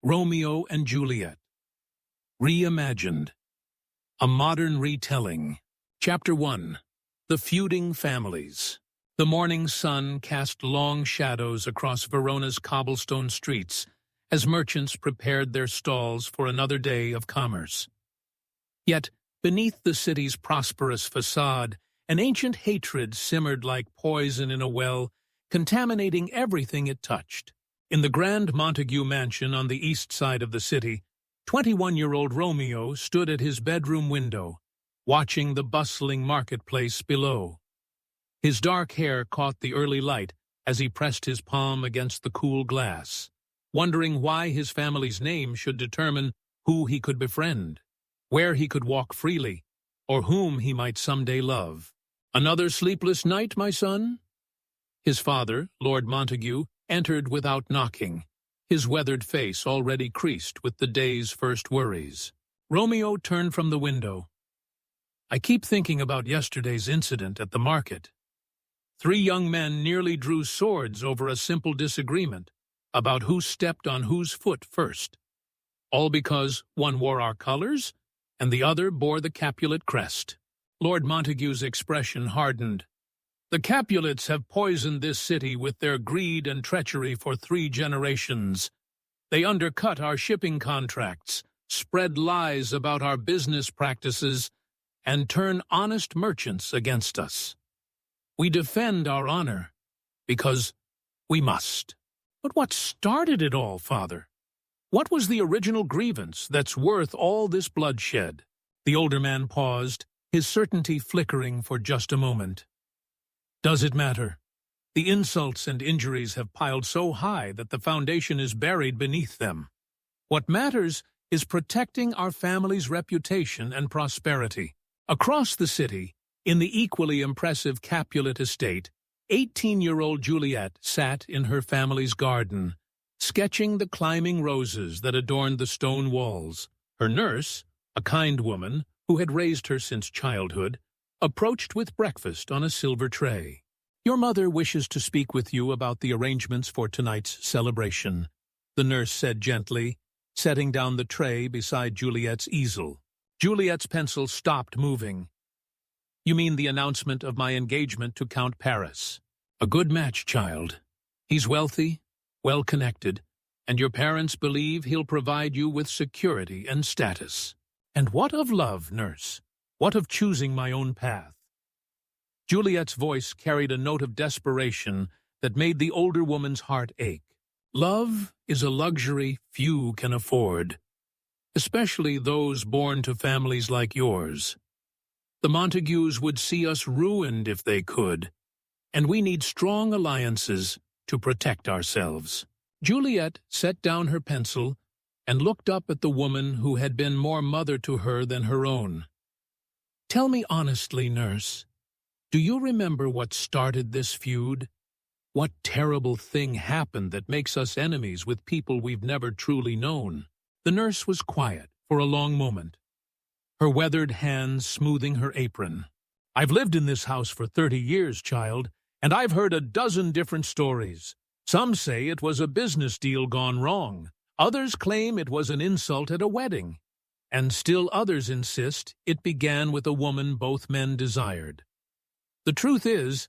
Romeo and Juliet. Reimagined. A modern retelling. Chapter 1. The Feuding Families. The morning sun cast long shadows across Verona's cobblestone streets as merchants prepared their stalls for another day of commerce. Yet, beneath the city's prosperous facade, an ancient hatred simmered like poison in a well, contaminating everything it touched. In the grand Montague mansion on the east side of the city, 21-year-old Romeo stood at his bedroom window, watching the bustling marketplace below. His dark hair caught the early light as he pressed his palm against the cool glass, wondering why his family's name should determine who he could befriend, where he could walk freely, or whom he might someday love. "Another sleepless night, my son?" His father, Lord Montague, entered without knocking, his weathered face already creased with the day's first worries. Romeo turned from the window. "I keep thinking about yesterday's incident at the market. 3 young men nearly drew swords over a simple disagreement about who stepped on whose foot first, all because one wore our colors and the other bore the Capulet crest." Lord Montague's expression hardened. "The Capulets have poisoned this city with their greed and treachery for 3 generations. They undercut our shipping contracts, spread lies about our business practices, and turn honest merchants against us. We defend our honor because we must." "But what started it all, Father? What was the original grievance that's worth all this bloodshed?" The older man paused, his certainty flickering for just a moment. "Does it matter? The insults and injuries have piled so high that the foundation is buried beneath them. What matters is protecting our family's reputation and prosperity." Across the city, in the equally impressive Capulet estate, 18-year-old Juliet sat in her family's garden, sketching the climbing roses that adorned the stone walls. Her nurse, a kind woman who had raised her since childhood, approached with breakfast on a silver tray. "Your mother wishes to speak with you about the arrangements for tonight's celebration," the nurse said gently, setting down the tray beside Juliet's easel. Juliet's pencil stopped moving. "You mean the announcement of my engagement to Count Paris? A good match, child. He's wealthy, well-connected, and your parents believe he'll provide you with security and status. And what of love, nurse? What of choosing my own path?" Juliet's voice carried a note of desperation that made the older woman's heart ache. "Love is a luxury few can afford, especially those born to families like yours. The Montagues would see us ruined if they could, and we need strong alliances to protect ourselves." Juliet set down her pencil and looked up at the woman who had been more mother to her than her own. "Tell me honestly, nurse, do you remember what started this feud? What terrible thing happened that makes us enemies with people we've never truly known?" The nurse was quiet for a long moment, her weathered hands smoothing her apron. "I've lived in this house for 30 years, child, and I've heard a dozen different stories. Some say it was a business deal gone wrong. Others claim it was an insult at a wedding. And still others insist it began with a woman both men desired. The truth is,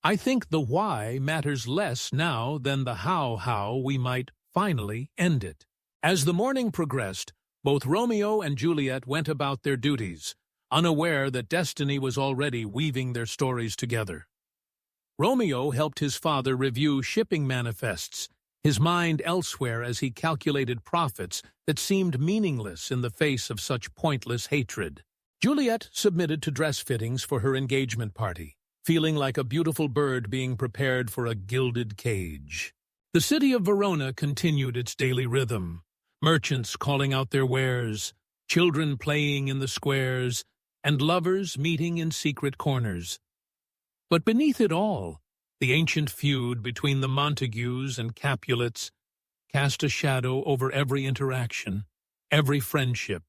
I think the why matters less now than the how we might finally end it." As the morning progressed, both Romeo and Juliet went about their duties, unaware that destiny was already weaving their stories together. Romeo helped his father review shipping manifests, his mind elsewhere as he calculated profits that seemed meaningless in the face of such pointless hatred. Juliet submitted to dress fittings for her engagement party, feeling like a beautiful bird being prepared for a gilded cage. The city of Verona continued its daily rhythm, merchants calling out their wares, children playing in the squares, and lovers meeting in secret corners. But beneath it all, the ancient feud between the Montagues and Capulets cast a shadow over every interaction, every friendship,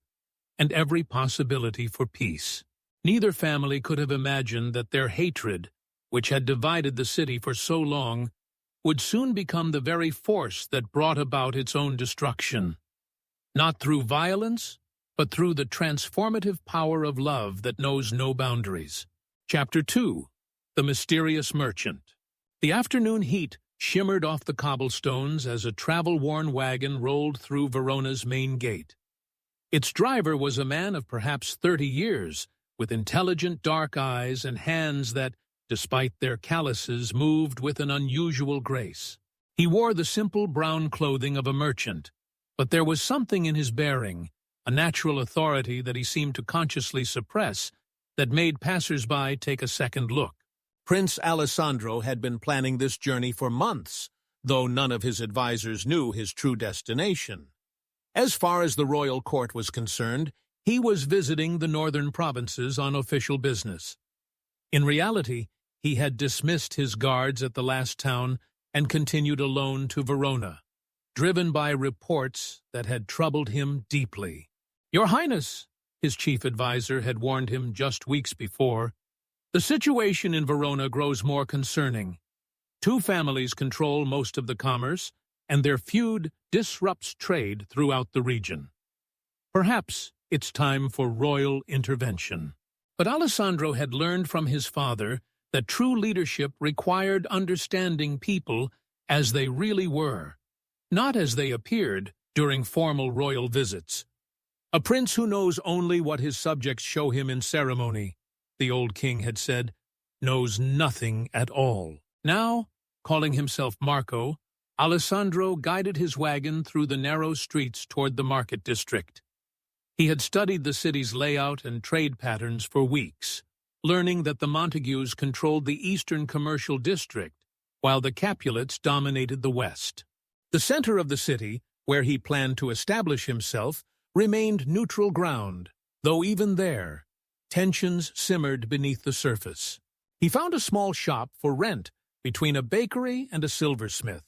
and every possibility for peace. Neither family could have imagined that their hatred, which had divided the city for so long, would soon become the very force that brought about its own destruction. not through violence, but through the transformative power of love that knows no boundaries. Chapter 2. The Mysterious Merchant. The afternoon heat shimmered off the cobblestones as a travel-worn wagon rolled through Verona's main gate. Its driver was a man of perhaps 30 years, with intelligent dark eyes and hands that, despite their calluses, moved with an unusual grace. He wore the simple brown clothing of a merchant, but there was something in his bearing, a natural authority that he seemed to consciously suppress, that made passers-by take a second look. Prince Alessandro had been planning this journey for months, though none of his advisors knew his true destination. As far as the royal court was concerned, he was visiting the northern provinces on official business. In reality, he had dismissed his guards at the last town and continued alone to Verona, driven by reports that had troubled him deeply. "Your Highness," his chief advisor had warned him just weeks before, "the situation in Verona grows more concerning. Two families control most of the commerce, and their feud disrupts trade throughout the region. Perhaps it's time for royal intervention." But Alessandro had learned from his father that true leadership required understanding people as they really were, not as they appeared during formal royal visits. "A prince who knows only what his subjects show him in ceremony," the old king had said, "knows nothing at all." Now, calling himself Marco, Alessandro guided his wagon through the narrow streets toward the market district. He had studied the city's layout and trade patterns for weeks, learning that the Montagues controlled the eastern commercial district, while the Capulets dominated the west. The center of the city, where he planned to establish himself, remained neutral ground, though even there, tensions simmered beneath the surface. He found a small shop for rent between a bakery and a silversmith,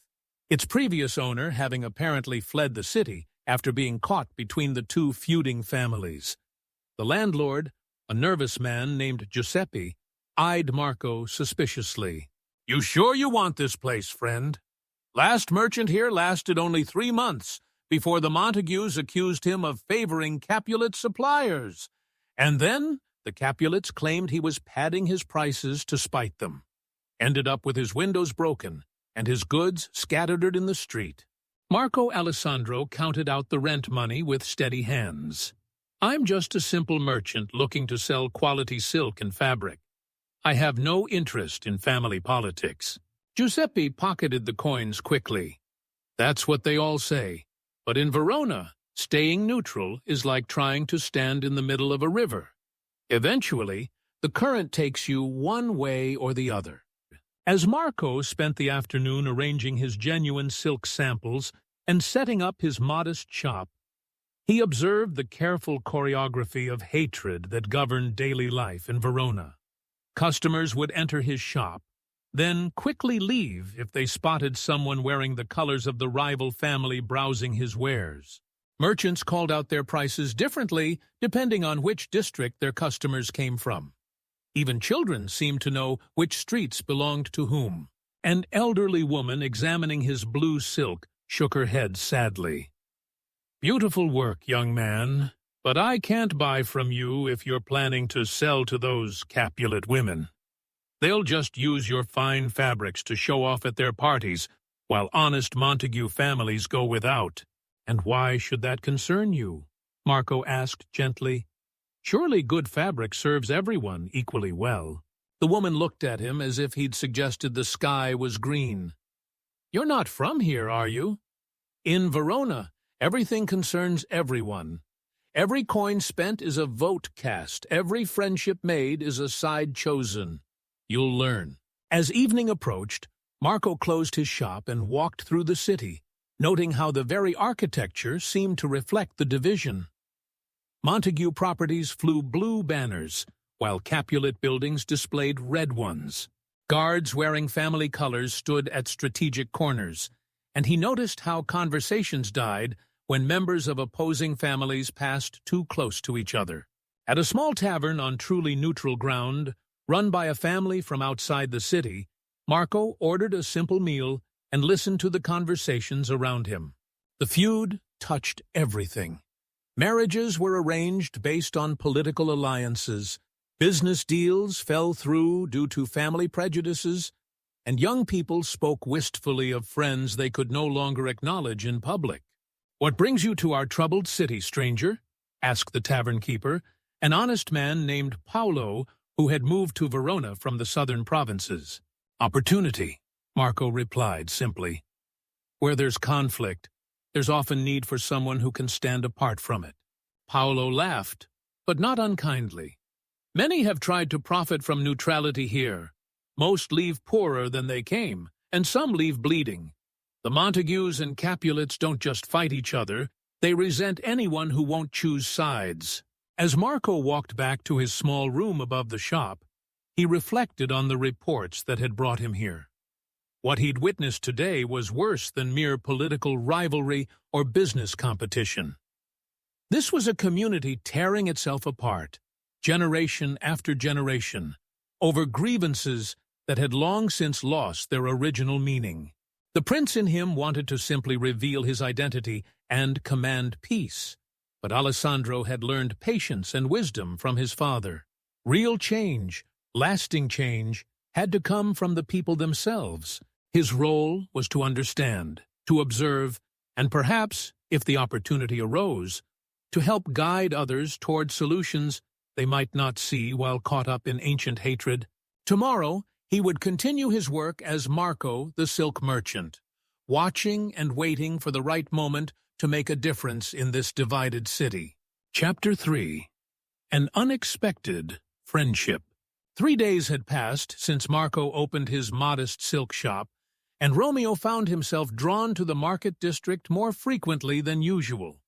its previous owner having apparently fled the city after being caught between the two feuding families. The landlord, a nervous man named Giuseppe, eyed Marco suspiciously. "You sure you want this place, friend? Last merchant here lasted only 3 months before the Montagues accused him of favoring Capulet suppliers, and then the Capulets claimed he was padding his prices to spite them. Ended up with his windows broken and his goods scattered in the street." Marco Alessandro counted out the rent money with steady hands. "I'm just a simple merchant looking to sell quality silk and fabric. I have no interest in family politics." Giuseppe pocketed the coins quickly. "That's what they all say. But in Verona, staying neutral is like trying to stand in the middle of a river. Eventually, the current takes you one way or the other." As Marco spent the afternoon arranging his genuine silk samples and setting up his modest shop, he observed the careful choreography of hatred that governed daily life in Verona. Customers would enter his shop, then quickly leave if they spotted someone wearing the colors of the rival family browsing his wares. Merchants called out their prices differently depending on which district their customers came from. Even children seemed to know which streets belonged to whom. An elderly woman examining his blue silk shook her head sadly. "Beautiful work, young man, but I can't buy from you if you're planning to sell to those Capulet women. They'll just use your fine fabrics to show off at their parties, while honest Montague families go without." "And why should that concern you?" Marco asked gently. "Surely good fabric serves everyone equally well." The woman looked at him as if he'd suggested the sky was green. "You're not from here, are you?" "In Verona, everything concerns everyone. Every coin spent is a vote cast. Every friendship made is a side chosen. You'll learn." As evening approached, Marco closed his shop and walked through the city, noting how the very architecture seemed to reflect the division. Montague properties flew blue banners, while Capulet buildings displayed red ones. Guards wearing family colors stood at strategic corners, and he noticed how conversations died when members of opposing families passed too close to each other. At a small tavern on truly neutral ground, run by a family from outside the city, Marco ordered a simple meal and listened to the conversations around him. The feud, touched everything. Marriages were arranged based on political alliances, business deals fell through due to family prejudices, and young people spoke wistfully of friends they could no longer acknowledge in public. "What brings you to our troubled city, stranger?" asked the tavern keeper, an honest man named Paolo who had moved to Verona from the southern provinces. "Opportunity," Marco replied simply. "Where there's conflict, there's often need for someone who can stand apart from it." Paolo laughed, but not unkindly. "Many have tried to profit from neutrality here. Most leave poorer than they came, and some leave bleeding. The Montagues and Capulets don't just fight each other, they resent anyone who won't choose sides." As Marco walked back to his small room above the shop, he reflected on the reports that had brought him here. What he'd witnessed today was worse than mere political rivalry or business competition. This was a community tearing itself apart, generation after generation, over grievances that had long since lost their original meaning. The prince in him wanted to simply reveal his identity and command peace, but Alessandro had learned patience and wisdom from his father. Real change, lasting change, had to come from the people themselves. His role was to understand, to observe, and perhaps, if the opportunity arose, to help guide others toward solutions they might not see while caught up in ancient hatred. Tomorrow, he would continue his work as Marco, the silk merchant, watching and waiting for the right moment to make a difference in this divided city. Chapter 3. An Unexpected Friendship. 3 days had passed since Marco opened his modest silk shop, and Romeo found himself drawn to the market district more frequently than usual.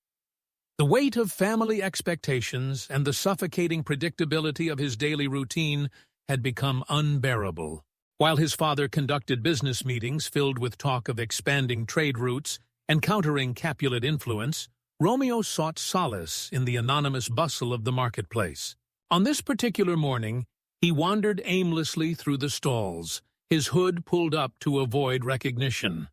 The weight of family expectations and the suffocating predictability of his daily routine had become unbearable. While his father conducted business meetings filled with talk of expanding trade routes and countering Capulet influence, Romeo sought solace in the anonymous bustle of the marketplace. On this particular morning, he wandered aimlessly through the stalls, his hood pulled up to avoid recognition.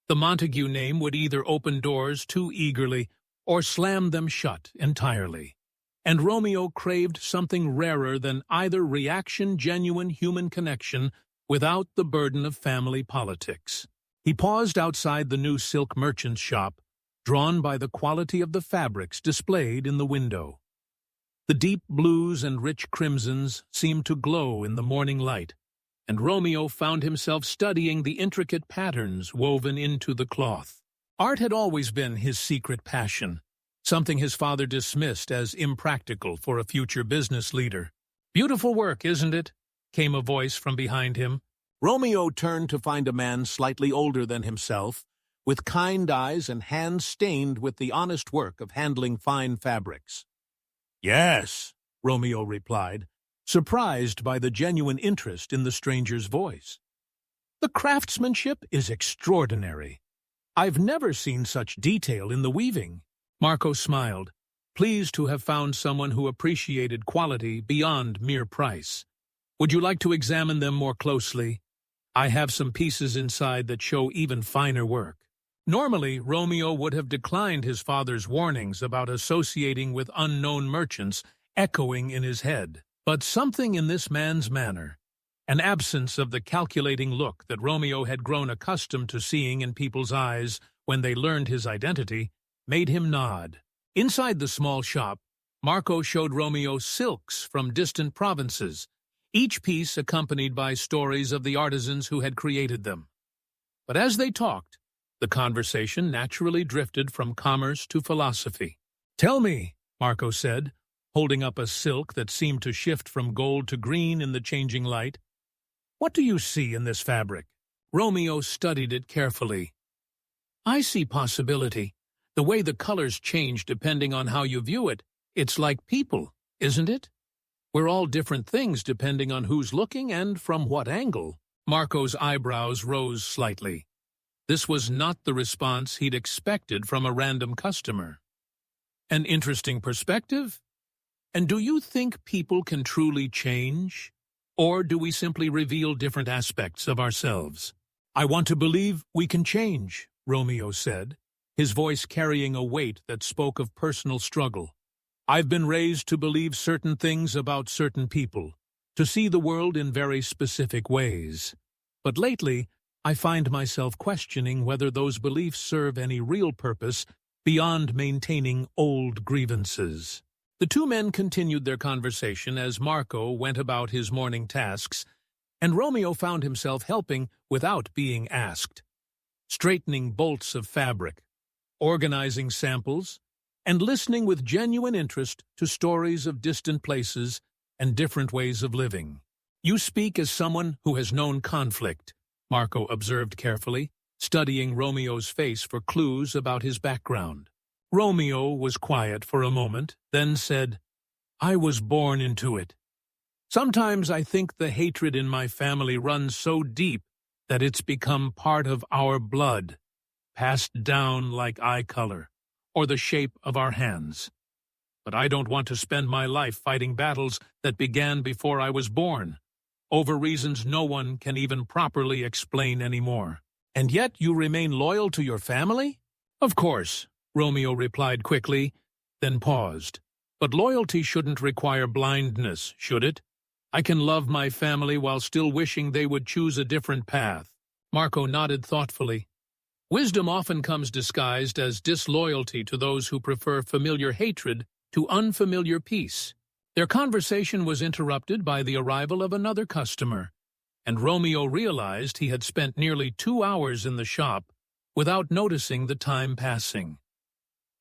The Montague name would either open doors too eagerly or slam them shut entirely. And Romeo craved something rarer than either genuine human connection without the burden of family politics. He paused outside the new silk merchant's shop, drawn by the quality of the fabrics displayed in the window. The deep blues and rich crimsons seemed to glow in the morning light, and Romeo found himself studying the intricate patterns woven into the cloth. Art had always been his secret passion, something his father dismissed as impractical for a future business leader. "Beautiful work, isn't it?" came a voice from behind him. Romeo turned to find a man slightly older than himself, with kind eyes and hands stained with the honest work of handling fine fabrics. "Yes," Romeo replied, surprised by the genuine interest in the stranger's voice. "The craftsmanship is extraordinary. I've never seen such detail in the weaving." Marco smiled, pleased to have found someone who appreciated quality beyond mere price. "Would you like to examine them more closely? I have some pieces inside that show even finer work." Normally, Romeo would have declined his father's warnings about associating with unknown merchants echoing in his head. But something in this man's manner, an absence of the calculating look that Romeo had grown accustomed to seeing in people's eyes when they learned his identity, made him nod. Inside the small shop, Marco showed Romeo silks from distant provinces, each piece accompanied by stories of the artisans who had created them. But as they talked, the conversation naturally drifted from commerce to philosophy. "Tell me," Marco said, holding up a silk that seemed to shift from gold to green in the changing light, "what do you see in this fabric?" Romeo studied it carefully. "I see possibility. The way the colors change depending on how you view it. It's like people, isn't it? We're all different things depending on who's looking and from what angle." Marco's eyebrows rose slightly. This was not the response he'd expected from a random customer. "An interesting perspective? And do you think people can truly change? Or do we simply reveal different aspects of ourselves?" "I want to believe we can change," Romeo said, his voice carrying a weight that spoke of personal struggle. "I've been raised to believe certain things about certain people, to see the world in very specific ways. But lately, I find myself questioning whether those beliefs serve any real purpose beyond maintaining old grievances." The two men continued their conversation as Marco went about his morning tasks, and Romeo found himself helping without being asked, straightening bolts of fabric, organizing samples, and listening with genuine interest to stories of distant places and different ways of living. "You speak as someone who has known conflict," Marco observed carefully, studying Romeo's face for clues about his background. Romeo was quiet for a moment, then said, "I was born into it. Sometimes I think the hatred in my family runs so deep that it's become part of our blood, passed down like eye color, or the shape of our hands. But I don't want to spend my life fighting battles that began before I was born, over reasons no one can even properly explain anymore." "And yet you remain loyal to your family?" "Of course," Romeo replied quickly, then paused. "But loyalty shouldn't require blindness, should it? I can love my family while still wishing they would choose a different path." Marco nodded thoughtfully. "Wisdom often comes disguised as disloyalty to those who prefer familiar hatred to unfamiliar peace." Their conversation was interrupted by the arrival of another customer, and Romeo realized he had spent nearly 2 hours in the shop without noticing the time passing.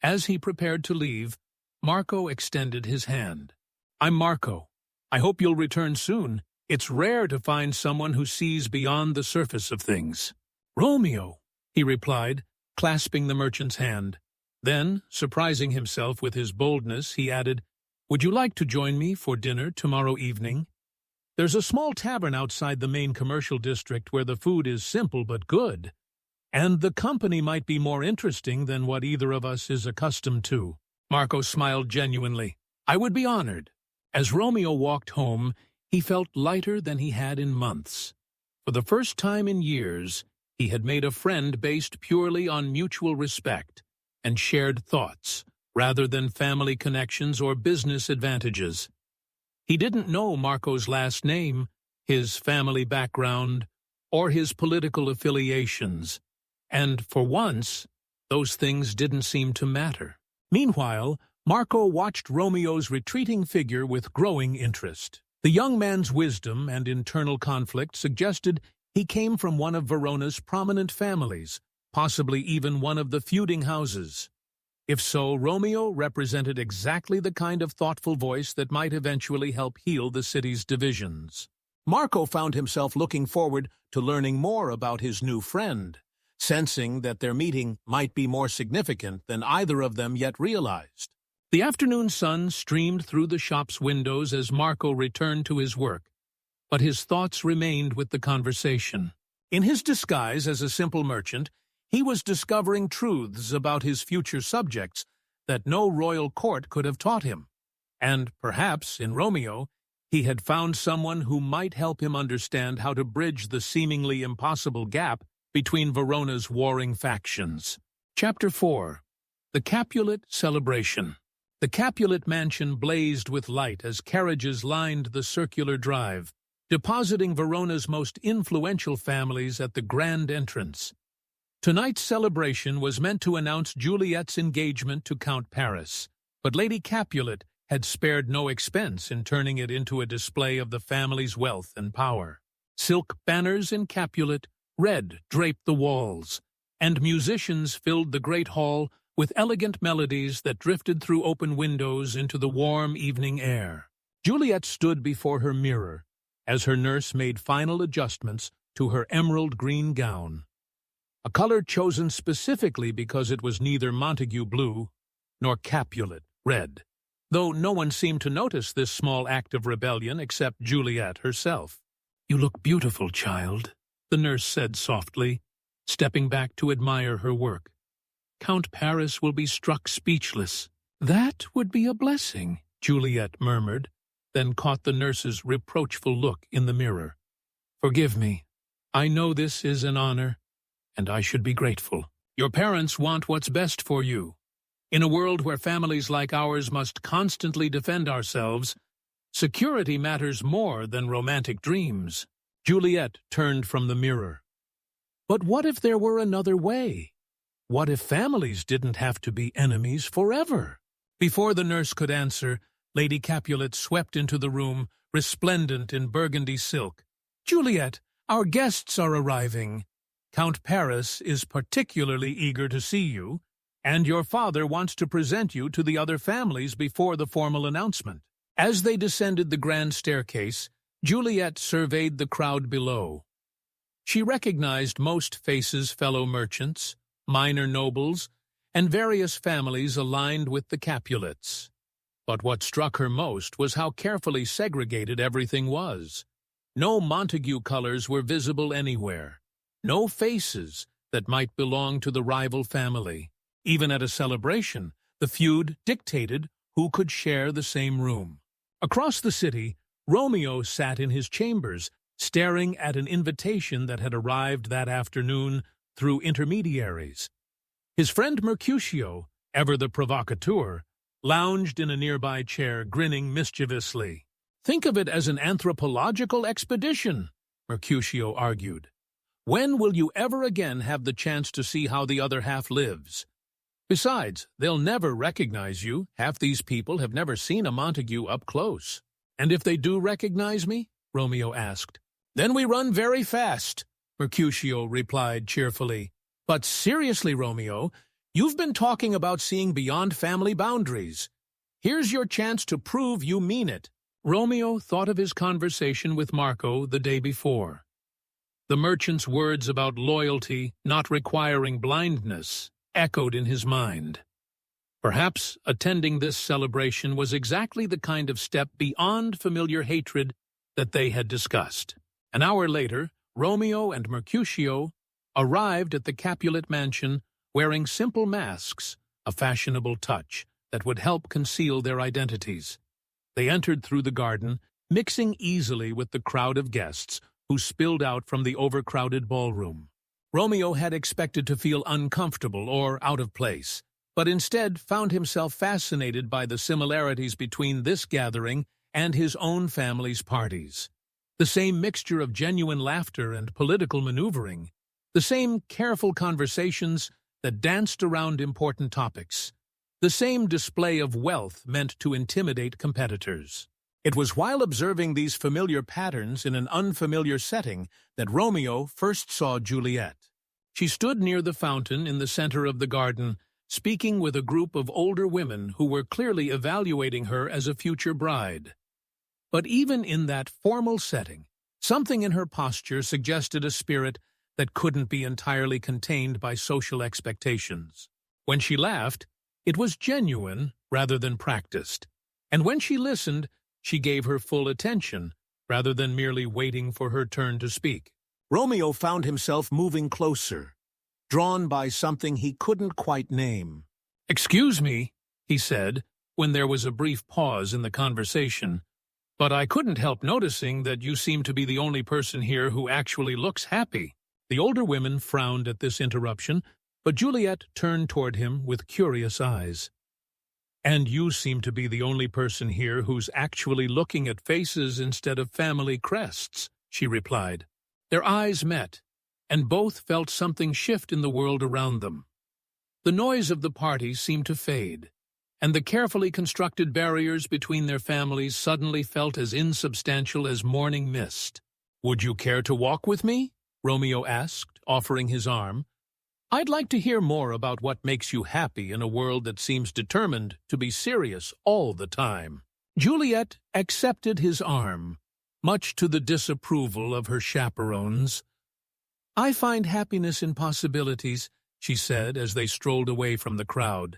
As he prepared to leave, Marco extended his hand. "I'm Marco. I hope you'll return soon. It's rare to find someone who sees beyond the surface of things." "Romeo," he replied, clasping the merchant's hand. Then, surprising himself with his boldness, he added, "Would you like to join me for dinner tomorrow evening? There's a small tavern outside the main commercial district where the food is simple but good, and the company might be more interesting than what either of us is accustomed to." Marco smiled genuinely. "I would be honored." As Romeo walked home, he felt lighter than he had in months. For the first time in years, he had made a friend based purely on mutual respect and shared thoughts, rather than family connections or business advantages. He didn't know Marco's last name, his family background, or his political affiliations, and for once, those things didn't seem to matter. Meanwhile, Marco watched Romeo's retreating figure with growing interest. The young man's wisdom and internal conflict suggested he came from one of Verona's prominent families, possibly even one of the feuding houses. If so, Romeo represented exactly the kind of thoughtful voice that might eventually help heal the city's divisions. Marco found himself looking forward to learning more about his new friend, sensing that their meeting might be more significant than either of them yet realized. The afternoon sun streamed through the shop's windows as Marco returned to his work, but his thoughts remained with the conversation. In his disguise as a simple merchant, he was discovering truths about his future subjects that no royal court could have taught him. And perhaps, in Romeo, he had found someone who might help him understand how to bridge the seemingly impossible gap between Verona's warring factions. Chapter 4. The Capulet Celebration. The Capulet mansion blazed with light as carriages lined the circular drive, depositing Verona's most influential families at the grand entrance. Tonight's celebration was meant to announce Juliet's engagement to Count Paris, but Lady Capulet had spared no expense in turning it into a display of the family's wealth and power. Silk banners in Capulet red draped the walls, and musicians filled the great hall with elegant melodies that drifted through open windows into the warm evening air. Juliet stood before her mirror as her nurse made final adjustments to her emerald green gown, a color chosen specifically because it was neither Montague blue nor Capulet red, though no one seemed to notice this small act of rebellion except Juliet herself. "You look beautiful, child," the nurse said softly, stepping back to admire her work. "Count Paris will be struck speechless." "That would be a blessing," Juliet murmured, then caught the nurse's reproachful look in the mirror. "Forgive me. I know this is an honor, and I should be grateful." Your parents want what's best for you. In a world where families like ours must constantly defend ourselves, security matters more than romantic dreams. Juliet turned from the mirror. But what if there were another way? What if families didn't have to be enemies forever? Before the nurse could answer, Lady Capulet swept into the room, resplendent in burgundy silk. "Juliet, our guests are arriving. Count Paris is particularly eager to see you, and your father wants to present you to the other families before the formal announcement." As they descended the grand staircase, Juliet surveyed the crowd below. She recognized most faces, fellow merchants, minor nobles, and various families aligned with the Capulets. But what struck her most was how carefully segregated everything was. No Montague colors were visible anywhere. No faces that might belong to the rival family. Even at a celebration, the feud dictated who could share the same room. Across the city, Romeo sat in his chambers, staring at an invitation that had arrived that afternoon through intermediaries. His friend Mercutio, ever the provocateur, lounged in a nearby chair, grinning mischievously. "Think of it as an anthropological expedition," Mercutio argued. "When will you ever again have the chance to see how the other half lives? Besides, they'll never recognize you. Half these people have never seen a Montague up close." "And if they do recognize me?" Romeo asked. "Then we run very fast," Mercutio replied cheerfully. "But seriously, Romeo, you've been talking about seeing beyond family boundaries. Here's your chance to prove you mean it." Romeo thought of his conversation with Marco the day before. The merchant's words about loyalty not requiring blindness echoed in his mind. Perhaps attending this celebration was exactly the kind of step beyond familiar hatred that they had discussed. An hour later, Romeo and Mercutio arrived at the Capulet mansion wearing simple masks, a fashionable touch that would help conceal their identities. They entered through the garden, mixing easily with the crowd of guests who spilled out from the overcrowded ballroom. Romeo had expected to feel uncomfortable or out of place, but instead found himself fascinated by the similarities between this gathering and his own family's parties. The same mixture of genuine laughter and political maneuvering, the same careful conversations that danced around important topics, the same display of wealth meant to intimidate competitors. It was while observing these familiar patterns in an unfamiliar setting that Romeo first saw Juliet. She stood near the fountain in the center of the garden, speaking with a group of older women who were clearly evaluating her as a future bride. But even in that formal setting, something in her posture suggested a spirit that couldn't be entirely contained by social expectations. When she laughed, it was genuine rather than practiced, and when she listened, she gave her full attention, rather than merely waiting for her turn to speak. Romeo found himself moving closer, drawn by something he couldn't quite name. "Excuse me," he said, when there was a brief pause in the conversation, "but I couldn't help noticing that you seem to be the only person here who actually looks happy." The older women frowned at this interruption, but Juliet turned toward him with curious eyes. "And you seem to be the only person here who's actually looking at faces instead of family crests," she replied. Their eyes met, and both felt something shift in the world around them. The noise of the party seemed to fade, and the carefully constructed barriers between their families suddenly felt as insubstantial as morning mist. "Would you care to walk with me?" Romeo asked, offering his arm. "I'd like to hear more about what makes you happy in a world that seems determined to be serious all the time." Juliet accepted his arm, much to the disapproval of her chaperones. "I find happiness in possibilities," she said as they strolled away from the crowd.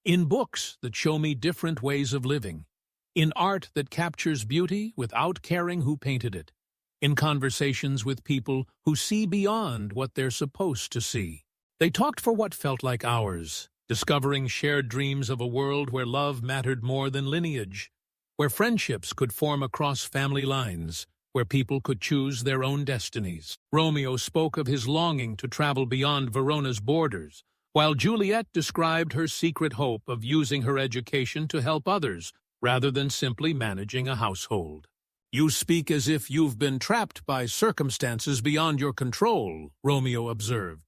"In books that show me different ways of living. In art that captures beauty without caring who painted it. In conversations with people who see beyond what they're supposed to see." They talked for what felt like hours, discovering shared dreams of a world where love mattered more than lineage, where friendships could form across family lines, where people could choose their own destinies. Romeo spoke of his longing to travel beyond Verona's borders, while Juliet described her secret hope of using her education to help others rather than simply managing a household. "You speak as if you've been trapped by circumstances beyond your control," Romeo observed.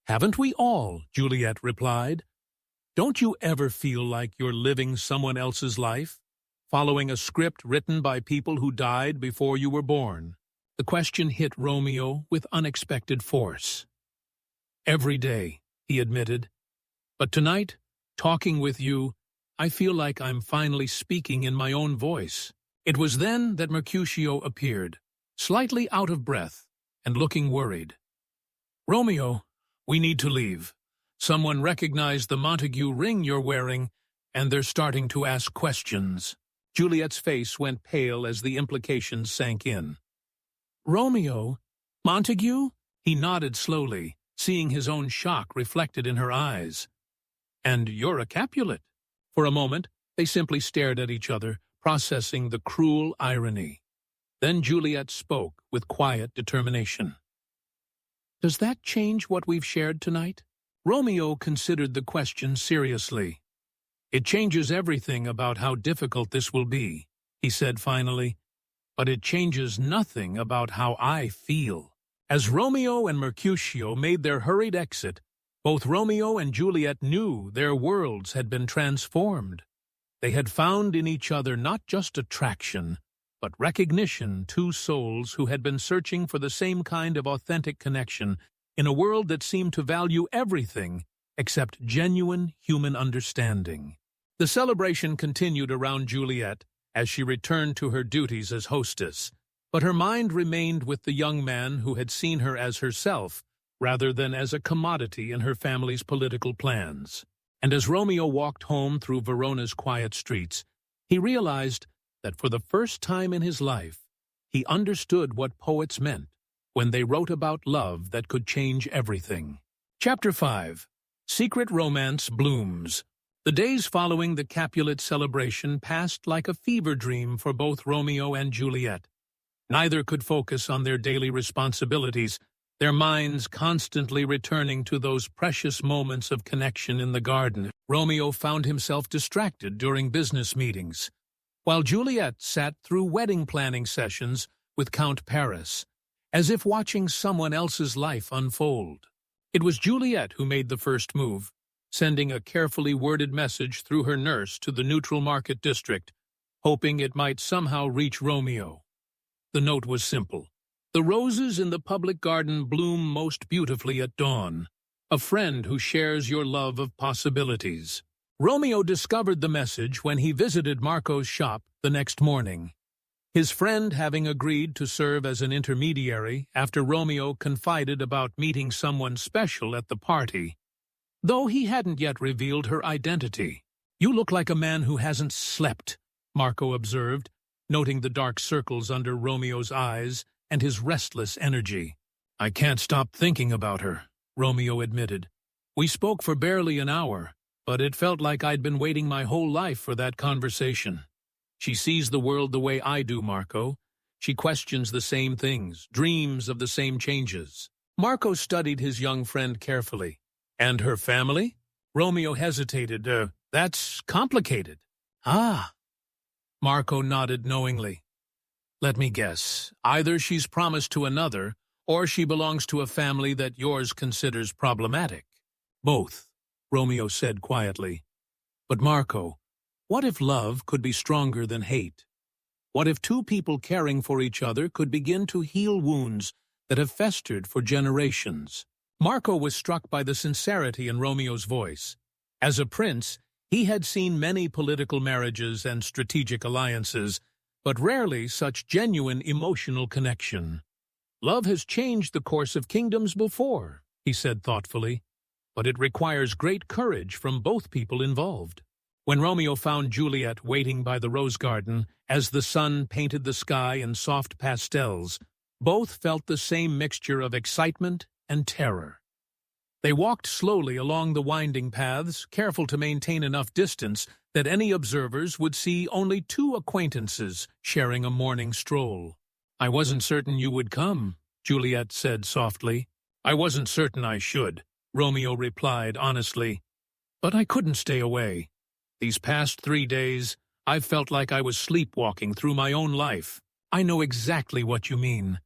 "Haven't we all?" Juliet replied. "Don't you ever feel like you're living someone else's life, following a script written by people who died before you were born?" The question hit Romeo with unexpected force. "Every day," he admitted. "But tonight, talking with you, I feel like I'm finally speaking in my own voice." It was then that Mercutio appeared, slightly out of breath and looking worried. "Romeo, we need to leave. Someone recognized the Montague ring you're wearing, and they're starting to ask questions." Juliet's face went pale as the implications sank in. "Romeo? Montague?" He nodded slowly, seeing his own shock reflected in her eyes. "And you're a Capulet." For a moment, they simply stared at each other, processing the cruel irony. Then Juliet spoke with quiet determination. "Does that change what we've shared tonight?" Romeo considered the question seriously. "It changes everything about how difficult this will be," he said finally, "but it changes nothing about how I feel." As Romeo and Mercutio made their hurried exit, both Romeo and Juliet knew their worlds had been transformed. They had found in each other not just attraction, but recognition, two souls who had been searching for the same kind of authentic connection in a world that seemed to value everything except genuine human understanding. The celebration continued around Juliet as she returned to her duties as hostess, but her mind remained with the young man who had seen her as herself rather than as a commodity in her family's political plans. And as Romeo walked home through Verona's quiet streets, he realized that for the first time in his life, he understood what poets meant when they wrote about love that could change everything. Chapter 5. Secret Romance Blooms. The days following the Capulet celebration passed like a fever dream for both Romeo and Juliet. Neither could focus on their daily responsibilities, their minds constantly returning to those precious moments of connection in the garden. Romeo found himself distracted during business meetings, while Juliet sat through wedding planning sessions with Count Paris, as if watching someone else's life unfold. It was Juliet who made the first move, sending a carefully worded message through her nurse to the neutral market district, hoping it might somehow reach Romeo. The note was simple. "The roses in the public garden bloom most beautifully at dawn. A friend who shares your love of possibilities." Romeo discovered the message when he visited Marco's shop the next morning. His friend having agreed to serve as an intermediary after Romeo confided about meeting someone special at the party, though he hadn't yet revealed her identity. "You look like a man who hasn't slept," Marco observed, noting the dark circles under Romeo's eyes and his restless energy. "I can't stop thinking about her," Romeo admitted. "We spoke for barely an hour, but it felt like I'd been waiting my whole life for that conversation. She sees the world the way I do, Marco. She questions the same things, dreams of the same changes." Marco studied his young friend carefully. "And her family?" Romeo hesitated. That's complicated." "Ah." Marco nodded knowingly. "Let me guess. Either she's promised to another, or she belongs to a family that yours considers problematic." "Both," Romeo said quietly. "But Marco, what if love could be stronger than hate? What if two people caring for each other could begin to heal wounds that have festered for generations?" Marco was struck by the sincerity in Romeo's voice. As a prince, he had seen many political marriages and strategic alliances, but rarely such genuine emotional connection. "Love has changed the course of kingdoms before," he said thoughtfully, "but it requires great courage from both people involved." When Romeo found Juliet waiting by the rose garden, as the sun painted the sky in soft pastels, both felt the same mixture of excitement and terror. They walked slowly along the winding paths, careful to maintain enough distance that any observers would see only two acquaintances sharing a morning stroll. "I wasn't certain you would come," Juliet said softly. "I wasn't certain I should," Romeo replied honestly. But I couldn't stay away. These past 3 days, I've felt like I was sleepwalking through my own life. I know exactly what you mean.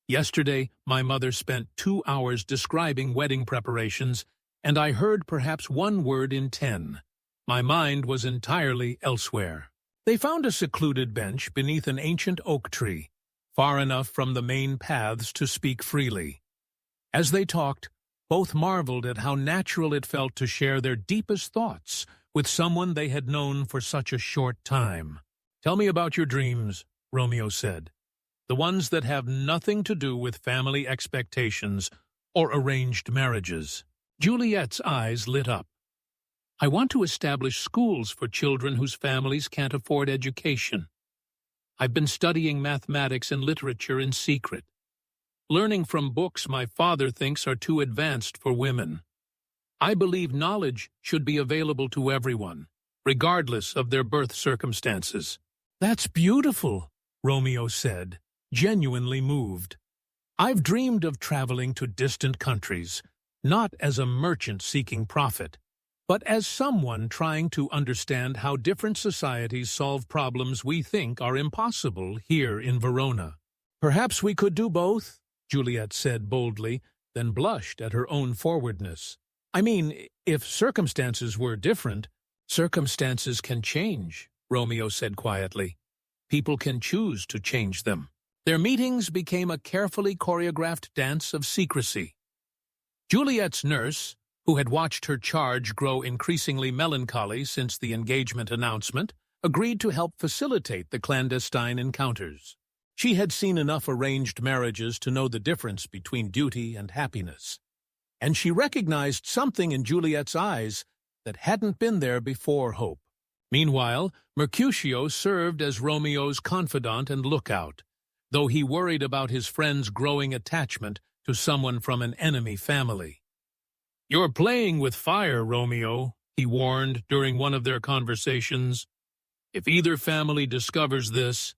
Yesterday, my mother spent 2 hours describing wedding preparations, and I heard perhaps 1 word in 10. My mind was entirely elsewhere. They found a secluded bench beneath an ancient oak tree, far enough from the main paths to speak freely. As they talked, both marveled at how natural it felt to share their deepest thoughts with someone they had known for such a short time. "Tell me about your dreams," Romeo said. "The ones that have nothing to do with family expectations or arranged marriages." Juliet's eyes lit up. "I want to establish schools for children whose families can't afford education. I've been studying mathematics and literature in secret, learning from books my father thinks are too advanced for women. I believe knowledge should be available to everyone, regardless of their birth circumstances." "That's beautiful," Romeo said, genuinely moved. "I've dreamed of traveling to distant countries, not as a merchant seeking profit, but as someone trying to understand how different societies solve problems we think are impossible here in Verona." "Perhaps we could do both," Juliet said boldly, then blushed at her own forwardness. "I mean, if circumstances were different." "Circumstances can change," Romeo said quietly. "People can choose to change them." Their meetings became a carefully choreographed dance of secrecy. Juliet's nurse, who had watched her charge grow increasingly melancholy since the engagement announcement, agreed to help facilitate the clandestine encounters. She had seen enough arranged marriages to know the difference between duty and happiness, and she recognized something in Juliet's eyes that hadn't been there before hope. Meanwhile, Mercutio served as Romeo's confidant and lookout, though he worried about his friend's growing attachment to someone from an enemy family. "You're playing with fire, Romeo," he warned during one of their conversations. "If either family discovers this,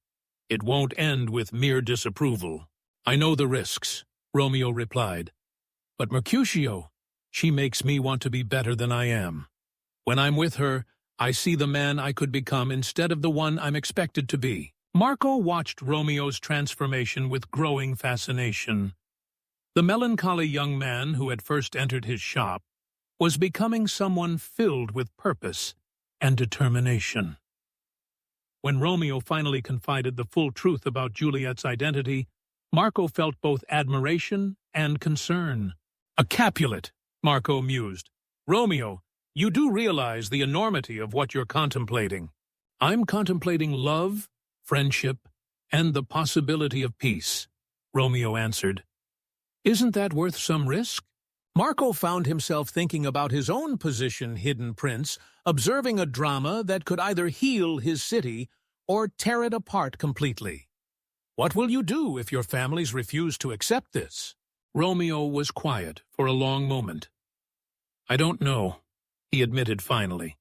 it won't end with mere disapproval." "I know the risks," Romeo replied. "But Mercutio, she makes me want to be better than I am. When I'm with her, I see the man I could become instead of the one I'm expected to be." Marco watched Romeo's transformation with growing fascination. The melancholy young man who had first entered his shop was becoming someone filled with purpose and determination. When Romeo finally confided the full truth about Juliet's identity, Marco felt both admiration and concern. "A Capulet," Marco mused. "Romeo, you do realize the enormity of what you're contemplating." "I'm contemplating love, friendship, and the possibility of peace," Romeo answered. "Isn't that worth some risk?" Marco found himself thinking about his own position, hidden prince, observing a drama that could either heal his city or tear it apart completely. "What will you do if your families refuse to accept this?" Romeo was quiet for a long moment. "I don't know," he admitted finally.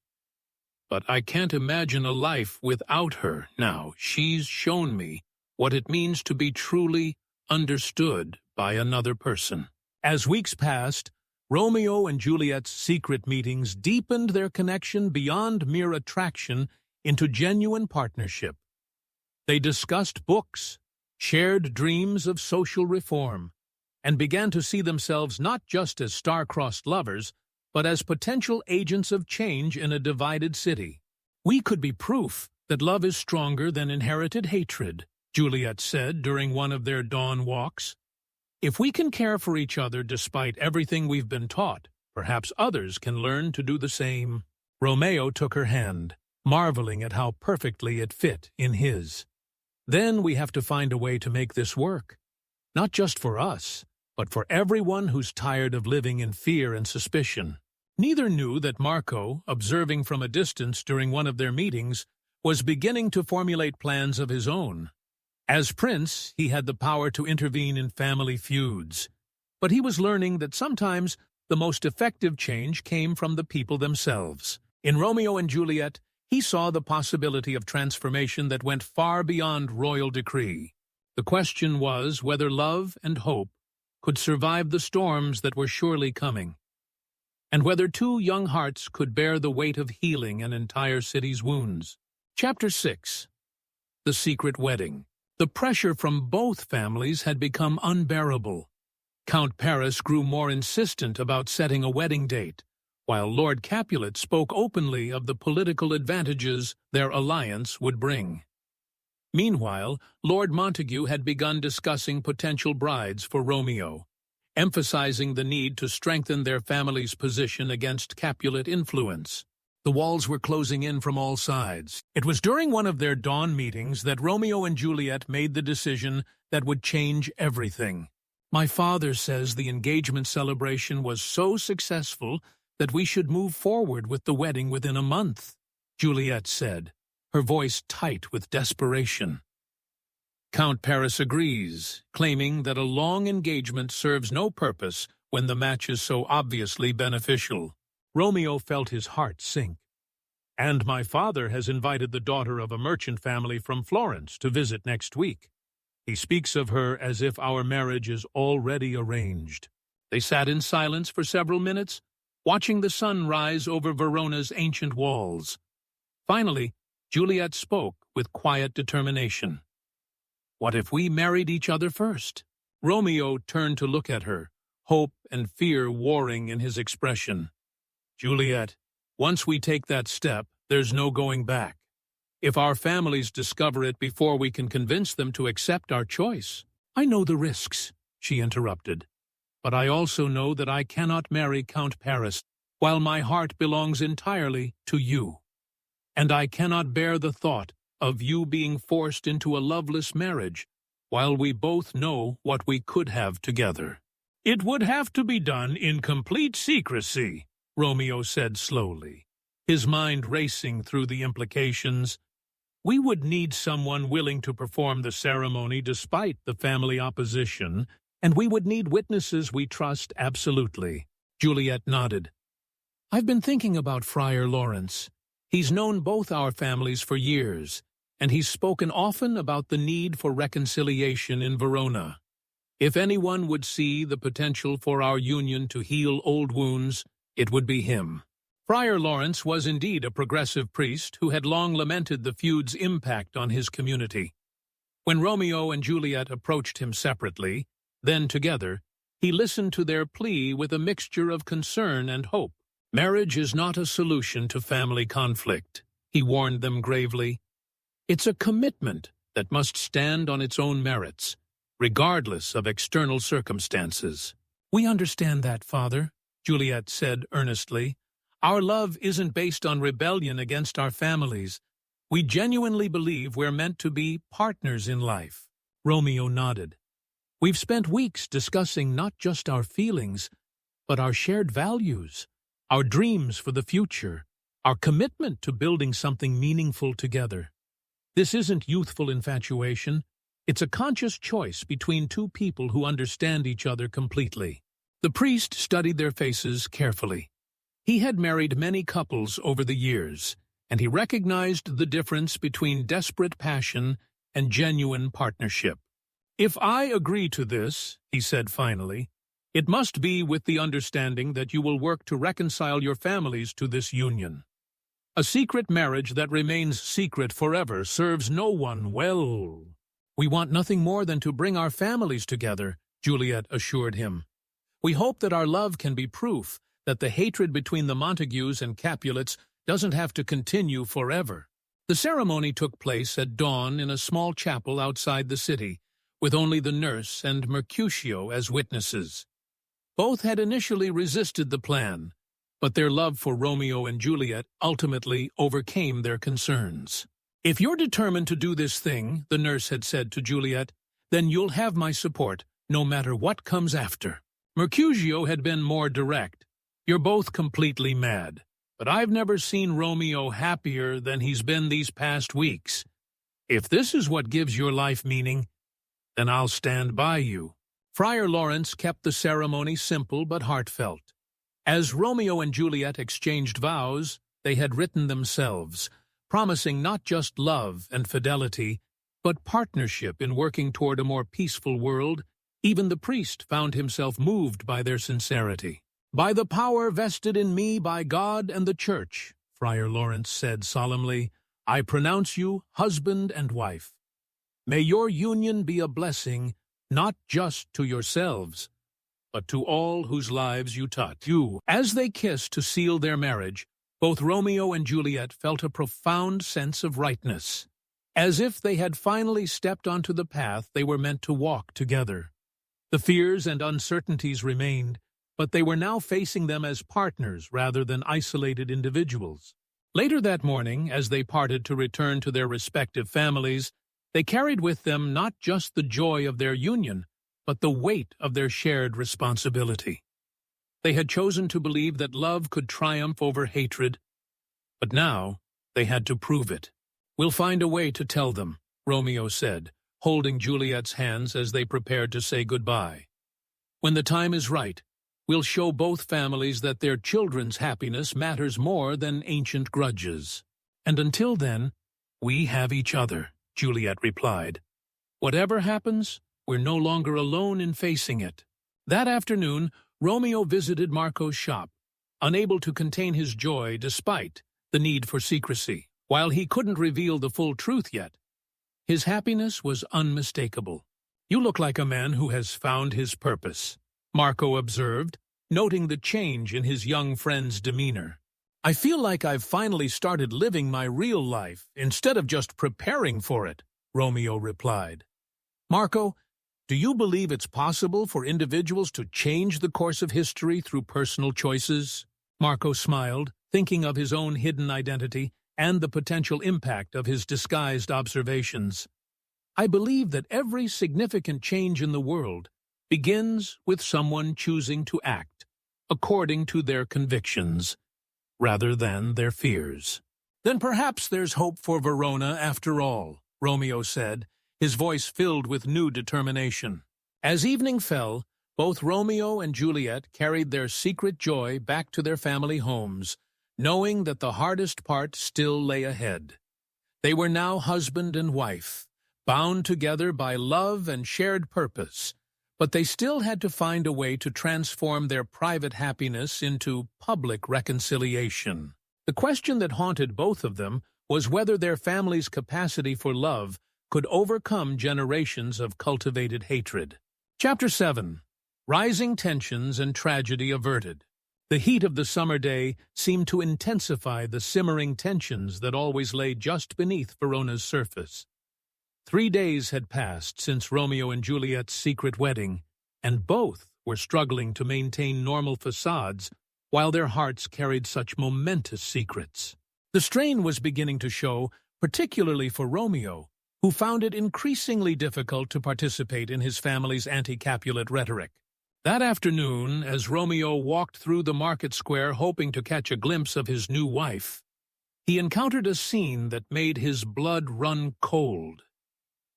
"But I can't imagine a life without her now. She's shown me what it means to be truly understood by another person." As weeks passed, Romeo and Juliet's secret meetings deepened their connection beyond mere attraction into genuine partnership. They discussed books, shared dreams of social reform, and began to see themselves not just as star-crossed lovers, but as potential agents of change in a divided city. "We could be proof that love is stronger than inherited hatred," Juliet said during one of their dawn walks. "If we can care for each other despite everything we've been taught, perhaps others can learn to do the same." Romeo took her hand, marveling at how perfectly it fit in his. "Then we have to find a way to make this work, not just for us, but for everyone who's tired of living in fear and suspicion." Neither knew that Marco, observing from a distance during one of their meetings, was beginning to formulate plans of his own. As prince, he had the power to intervene in family feuds, but he was learning that sometimes the most effective change came from the people themselves. In Romeo and Juliet, he saw the possibility of transformation that went far beyond royal decree. The question was whether love and hope could survive the storms that were surely coming. and whether two young hearts could bear the weight of healing an entire city's wounds. Chapter 6. The Secret Wedding. The pressure from both families had become unbearable. Count Paris grew more insistent about setting a wedding date, while Lord Capulet spoke openly of the political advantages their alliance would bring. Meanwhile, Lord Montague had begun discussing potential brides for Romeo, emphasizing the need to strengthen their family's position against Capulet influence. The walls were closing in from all sides. It was during one of their dawn meetings that Romeo and Juliet made the decision that would change everything. "My father says the engagement celebration was so successful that we should move forward with the wedding within a month," Juliet said, her voice tight with desperation. Count Paris agrees, claiming that a long engagement serves no purpose when the match is so obviously beneficial. Romeo felt his heart sink. "And my father has invited the daughter of a merchant family from Florence to visit next week. He speaks of her as if our marriage is already arranged." They sat in silence for several minutes, watching the sun rise over Verona's ancient walls. Finally, Juliet spoke with quiet determination. "What if we married each other first?" Romeo turned to look at her, hope and fear warring in his expression. "Juliet, once we take that step, there's no going back. If our families discover it before we can convince them to accept our choice—" "I know the risks," she interrupted, "but I also know that I cannot marry Count Paris while my heart belongs entirely to you. And I cannot bear the thought of you being forced into a loveless marriage while we both know what we could have together." "It would have to be done in complete secrecy," Romeo said slowly, his mind racing through the implications. "We would need someone willing to perform the ceremony despite the family opposition, and we would need witnesses we trust absolutely." Juliet nodded. "I've been thinking about Friar Lawrence. He's known both our families for years, and he's spoken often about the need for reconciliation in Verona. If anyone would see the potential for our union to heal old wounds, it would be him." Friar Lawrence was indeed a progressive priest who had long lamented the feud's impact on his community. When Romeo and Juliet approached him separately, then together, he listened to their plea with a mixture of concern and hope. "Marriage is not a solution to family conflict," he warned them gravely. "It's a commitment that must stand on its own merits, regardless of external circumstances." "We understand that, Father," Juliet said earnestly. "Our love isn't based on rebellion against our families. We genuinely believe we're meant to be partners in life." Romeo nodded. "We've spent weeks discussing not just our feelings, but our shared values, our dreams for the future, our commitment to building something meaningful together. This isn't youthful infatuation. It's a conscious choice between two people who understand each other completely." The priest studied their faces carefully. He had married many couples over the years, and he recognized the difference between desperate passion and genuine partnership. "If I agree to this," he said finally, "it must be with the understanding that you will work to reconcile your families to this union. A secret marriage that remains secret forever serves no one well." "We want nothing more than to bring our families together," Juliet assured him. "We hope that our love can be proof that the hatred between the Montagues and Capulets doesn't have to continue forever." The ceremony took place at dawn in a small chapel outside the city, with only the nurse and Mercutio as witnesses. Both had initially resisted the plan, but their love for Romeo and Juliet ultimately overcame their concerns. "If you're determined to do this thing," the nurse had said to Juliet, "then you'll have my support, no matter what comes after." Mercutio had been more direct. "You're both completely mad, but I've never seen Romeo happier than he's been these past weeks. If this is what gives your life meaning, then I'll stand by you." Friar Lawrence kept the ceremony simple but heartfelt. As Romeo and Juliet exchanged vows, they had written themselves, promising not just love and fidelity, but partnership in working toward a more peaceful world. Even the priest found himself moved by their sincerity. "By the power vested in me by God and the Church," Friar Lawrence said solemnly, "I pronounce you husband and wife. May your union be a blessing not just to yourselves, but to all whose lives you touch." As they kissed to seal their marriage, both Romeo and Juliet felt a profound sense of rightness, as if they had finally stepped onto the path they were meant to walk together. The fears and uncertainties remained, but they were now facing them as partners rather than isolated individuals. Later that morning, as they parted to return to their respective families, they carried with them not just the joy of their union, but the weight of their shared responsibility. They had chosen to believe that love could triumph over hatred, but now they had to prove it. "We'll find a way to tell them," Romeo said, holding Juliet's hands as they prepared to say goodbye. "When the time is right, we'll show both families that their children's happiness matters more than ancient grudges. And until then, we have each other," Juliet replied. "Whatever happens, we're no longer alone in facing it." That afternoon, Romeo visited Marco's shop, unable to contain his joy despite the need for secrecy. While he couldn't reveal the full truth yet, his happiness was unmistakable. "You look like a man who has found his purpose," Marco observed, noting the change in his young friend's demeanor. "I feel like I've finally started living my real life instead of just preparing for it," Romeo replied. "Marco, do you believe it's possible for individuals to change the course of history through personal choices?" Marco smiled, thinking of his own hidden identity and the potential impact of his disguised observations. "I believe that every significant change in the world begins with someone choosing to act according to their convictions, rather than their fears." "Then perhaps there's hope for Verona after all," Romeo said, his voice filled with new determination. As evening fell, both Romeo and Juliet carried their secret joy back to their family homes, knowing that the hardest part still lay ahead. They were now husband and wife, bound together by love and shared purpose, but they still had to find a way to transform their private happiness into public reconciliation. The question that haunted both of them was whether their family's capacity for love could overcome generations of cultivated hatred. Chapter 7. Rising Tensions and Tragedy Averted. The heat of the summer day seemed to intensify the simmering tensions that always lay just beneath Verona's surface. 3 days had passed since Romeo and Juliet's secret wedding, and both were struggling to maintain normal facades while their hearts carried such momentous secrets. The strain was beginning to show, particularly for Romeo, who found it increasingly difficult to participate in his family's anti-Capulet rhetoric. That afternoon, as Romeo walked through the market square hoping to catch a glimpse of his new wife, he encountered a scene that made his blood run cold.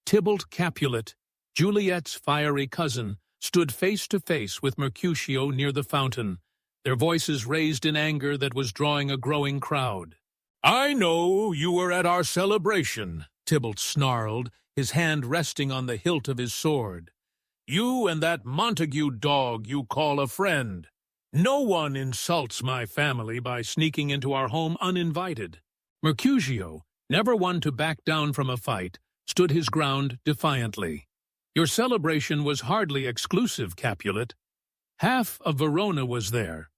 Tybalt Capulet, Juliet's fiery cousin, stood face to face with Mercutio near the fountain, their voices raised in anger that was drawing a growing crowd. "I know you were at our celebration," Tybalt snarled, his hand resting on the hilt of his sword. "You and that Montague dog you call a friend. No one insults my family by sneaking into our home uninvited." Mercutio, never one to back down from a fight, stood his ground defiantly. "Your celebration was hardly exclusive, Capulet. Half of Verona was there.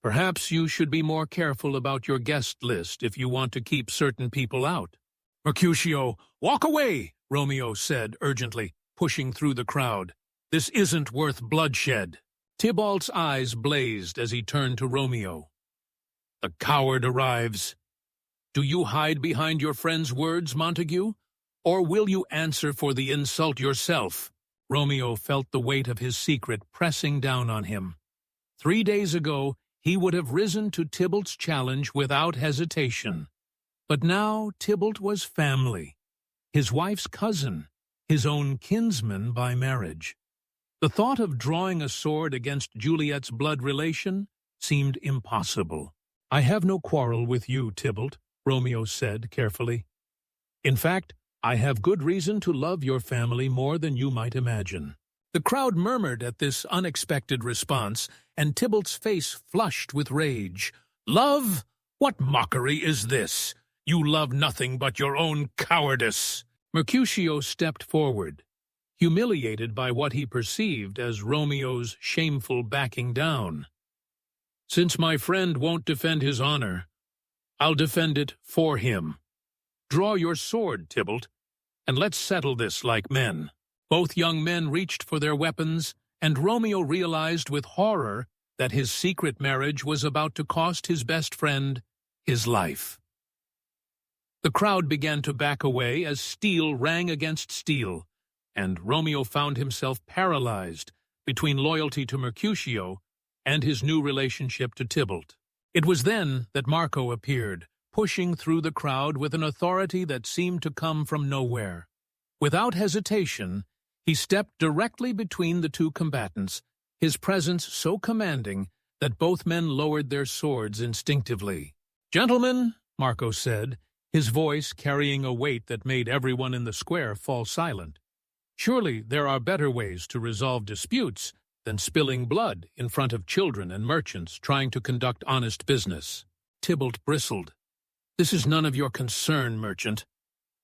Perhaps you should be more careful about your guest list if you want to keep certain people out." "Mercutio, walk away," Romeo said urgently, pushing through the crowd. "This isn't worth bloodshed." Tybalt's eyes blazed as he turned to Romeo. "The coward arrives. Do you hide behind your friend's words, Montague? Or will you answer for the insult yourself?" Romeo felt the weight of his secret pressing down on him. 3 days ago, he would have risen to Tybalt's challenge without hesitation. But now Tybalt was family, his wife's cousin, his own kinsman by marriage. The thought of drawing a sword against Juliet's blood relation seemed impossible. "I have no quarrel with you, Tybalt," Romeo said carefully. "In fact, I have good reason to love your family more than you might imagine." The crowd murmured at this unexpected response, and Tybalt's face flushed with rage. "Love? What mockery is this? You love nothing but your own cowardice." Mercutio stepped forward, humiliated by what he perceived as Romeo's shameful backing down. "Since my friend won't defend his honor, I'll defend it for him. Draw your sword, Tybalt, and let's settle this like men." Both young men reached for their weapons, and Romeo realized with horror that his secret marriage was about to cost his best friend his life. The crowd began to back away as steel rang against steel, and Romeo found himself paralyzed between loyalty to Mercutio and his new relationship to Tybalt. It was then that Marco appeared, pushing through the crowd with an authority that seemed to come from nowhere. Without hesitation, he stepped directly between the two combatants, his presence so commanding that both men lowered their swords instinctively. "Gentlemen," Marco said, his voice carrying a weight that made everyone in the square fall silent, "surely there are better ways to resolve disputes than spilling blood in front of children and merchants trying to conduct honest business." Tybalt bristled. "This is none of your concern, merchant.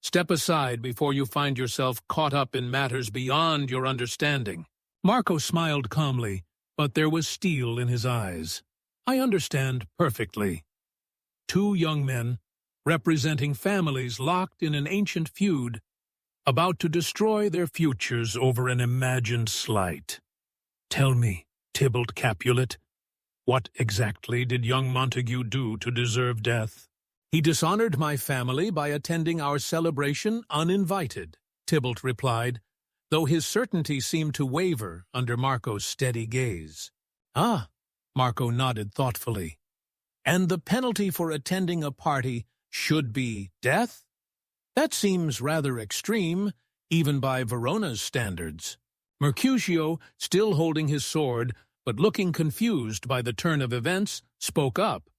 Step aside before you find yourself caught up in matters beyond your understanding." Marco smiled calmly, but there was steel in his eyes. "I understand perfectly." Two young men, representing families locked in an ancient feud, about to destroy their futures over an imagined slight. "Tell me, Tybalt Capulet, what exactly did young Montague do to deserve death?" "He dishonored my family by attending our celebration uninvited," Tybalt replied, though his certainty seemed to waver under Marco's steady gaze. "Ah," Marco nodded thoughtfully. "And the penalty for attending a party should be death? That seems rather extreme, even by Verona's standards." Mercutio, still holding his sword, but looking confused by the turn of events, spoke up.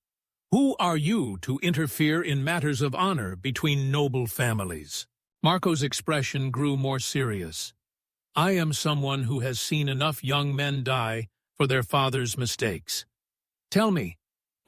"Who are you to interfere in matters of honor between noble families?" Marco's expression grew more serious. "I am someone who has seen enough young men die for their father's mistakes. Tell me,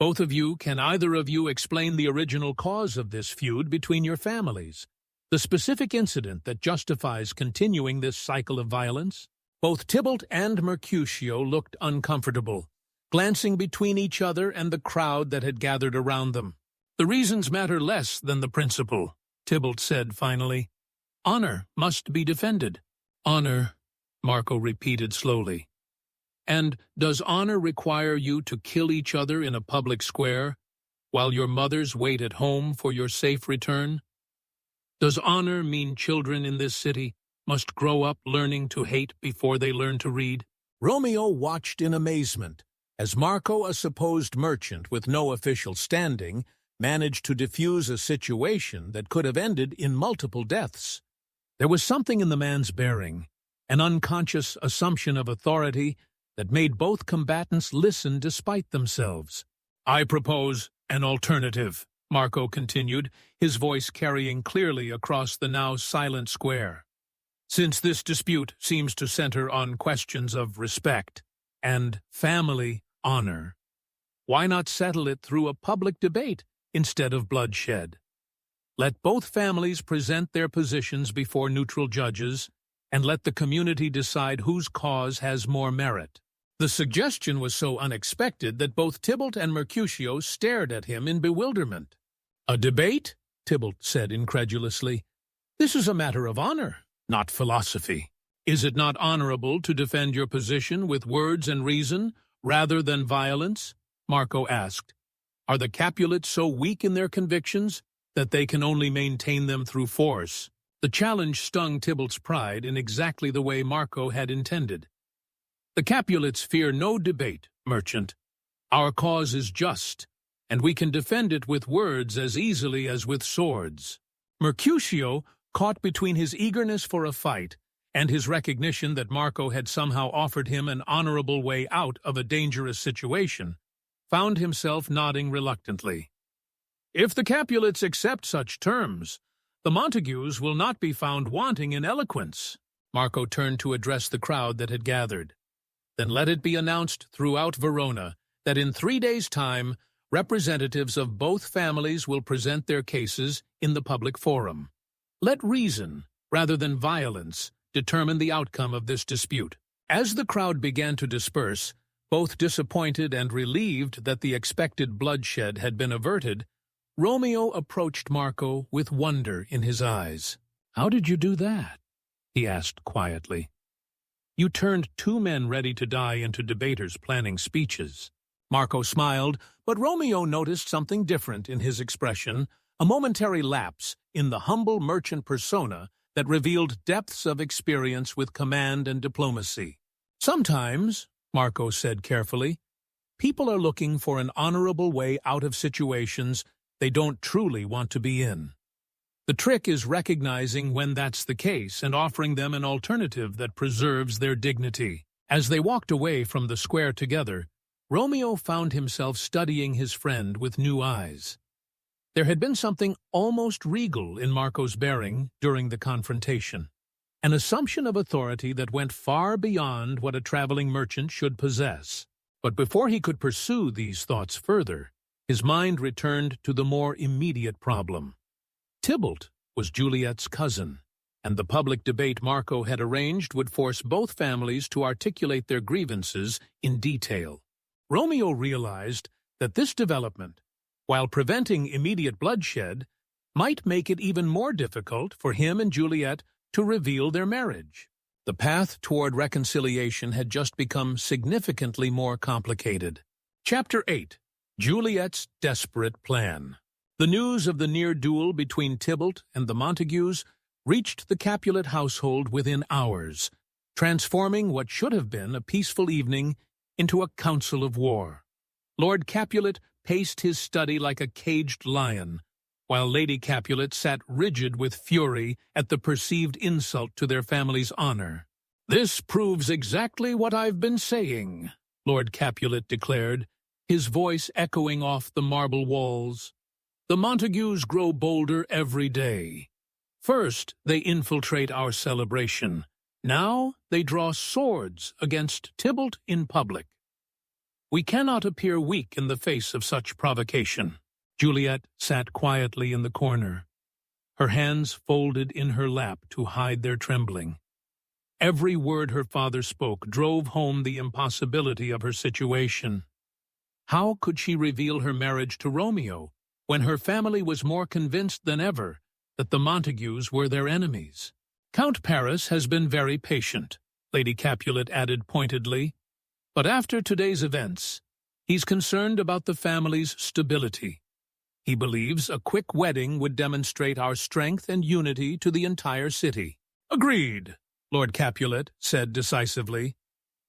both of you, can either of you explain the original cause of this feud between your families? The specific incident that justifies continuing this cycle of violence?" Both Tybalt and Mercutio looked uncomfortable, glancing between each other and the crowd that had gathered around them. "The reasons matter less than the principle," Tybalt said finally. "Honor must be defended." "Honor," Marco repeated slowly. "And does honor require you to kill each other in a public square, while your mothers wait at home for your safe return? Does honor mean children in this city must grow up learning to hate before they learn to read?" Romeo watched in amazement as Marco, a supposed merchant with no official standing, managed to defuse a situation that could have ended in multiple deaths. There was something in the man's bearing, an unconscious assumption of authority that made both combatants listen despite themselves. "I propose an alternative," Marco continued, his voice carrying clearly across the now silent square. "Since this dispute seems to center on questions of respect and family honor, why not settle it through a public debate instead of bloodshed? Let both families present their positions before neutral judges, and let the community decide whose cause has more merit." The suggestion was so unexpected that both Tybalt and Mercutio stared at him in bewilderment. "A debate?" Tybalt said incredulously. "This is a matter of honor, not philosophy. Is it not honorable to defend your position with words and reason rather than violence?" Marco asked. "Are the Capulets so weak in their convictions that they can only maintain them through force?" The challenge stung Tybalt's pride in exactly the way Marco had intended. "The Capulets fear no debate, merchant. Our cause is just, and we can defend it with words as easily as with swords." Mercutio, caught between his eagerness for a fight and his recognition that Marco had somehow offered him an honorable way out of a dangerous situation, found himself nodding reluctantly. "If the Capulets accept such terms, the Montagues will not be found wanting in eloquence." Marco turned to address the crowd that had gathered. Then let it be announced throughout Verona that in 3 days' time, representatives of both families will present their cases in the public forum. Let reason, rather than violence, determine the outcome of this dispute. As the crowd began to disperse, both disappointed and relieved that the expected bloodshed had been averted, Romeo approached Marco with wonder in his eyes. "How did you do that?" he asked quietly. "You turned 2 men ready to die into debaters planning speeches." Marco smiled, but Romeo noticed something different in his expression, a momentary lapse in the humble merchant persona that revealed depths of experience with command and diplomacy. "Sometimes," Marco said carefully, "people are looking for an honorable way out of situations they don't truly want to be in. The trick is recognizing when that's the case and offering them an alternative that preserves their dignity." As they walked away from the square together, Romeo found himself studying his friend with new eyes. There had been something almost regal in Marco's bearing during the confrontation, an assumption of authority that went far beyond what a traveling merchant should possess. But before he could pursue these thoughts further, his mind returned to the more immediate problem. Tybalt was Juliet's cousin, and the public debate Marco had arranged would force both families to articulate their grievances in detail. Romeo realized that this development, while preventing immediate bloodshed, might make it even more difficult for him and Juliet to reveal their marriage. The path toward reconciliation had just become significantly more complicated. Chapter 8. Juliet's Desperate Plan. The news of the near duel between Tybalt and the Montagues reached the Capulet household within hours, transforming what should have been a peaceful evening into a council of war. Lord Capulet paced his study like a caged lion, while Lady Capulet sat rigid with fury at the perceived insult to their family's honor. "This proves exactly what I've been saying," Lord Capulet declared, his voice echoing off the marble walls. "The Montagues grow bolder every day. First, they infiltrate our celebration. Now they draw swords against Tybalt in public. We cannot appear weak in the face of such provocation." Juliet sat quietly in the corner, her hands folded in her lap to hide their trembling. Every word her father spoke drove home the impossibility of her situation. How could she reveal her marriage to Romeo when her family was more convinced than ever that the Montagues were their enemies? "Count Paris has been very patient," Lady Capulet added pointedly, "but after today's events, he's concerned about the family's stability. He believes a quick wedding would demonstrate our strength and unity to the entire city." "Agreed," Lord Capulet said decisively.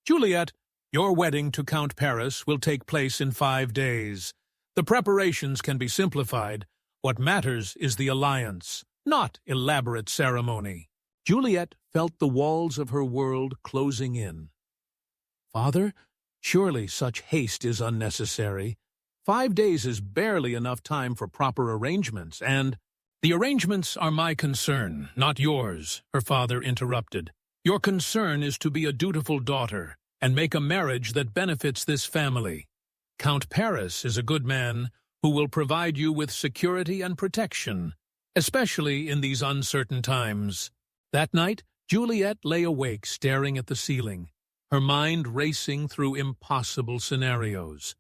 "Juliet, your wedding to Count Paris will take place in 5 days. The preparations can be simplified. What matters is the alliance, not elaborate ceremony." Juliet felt the walls of her world closing in. "Father, surely such haste is unnecessary. 5 days is barely enough time for proper arrangements, and—" "The arrangements are my concern, not yours," her father interrupted. "Your concern is to be a dutiful daughter and make a marriage that benefits this family. Count Paris is a good man who will provide you with security and protection, especially in these uncertain times." That night, Juliet lay awake staring at the ceiling, her mind racing through impossible scenarios.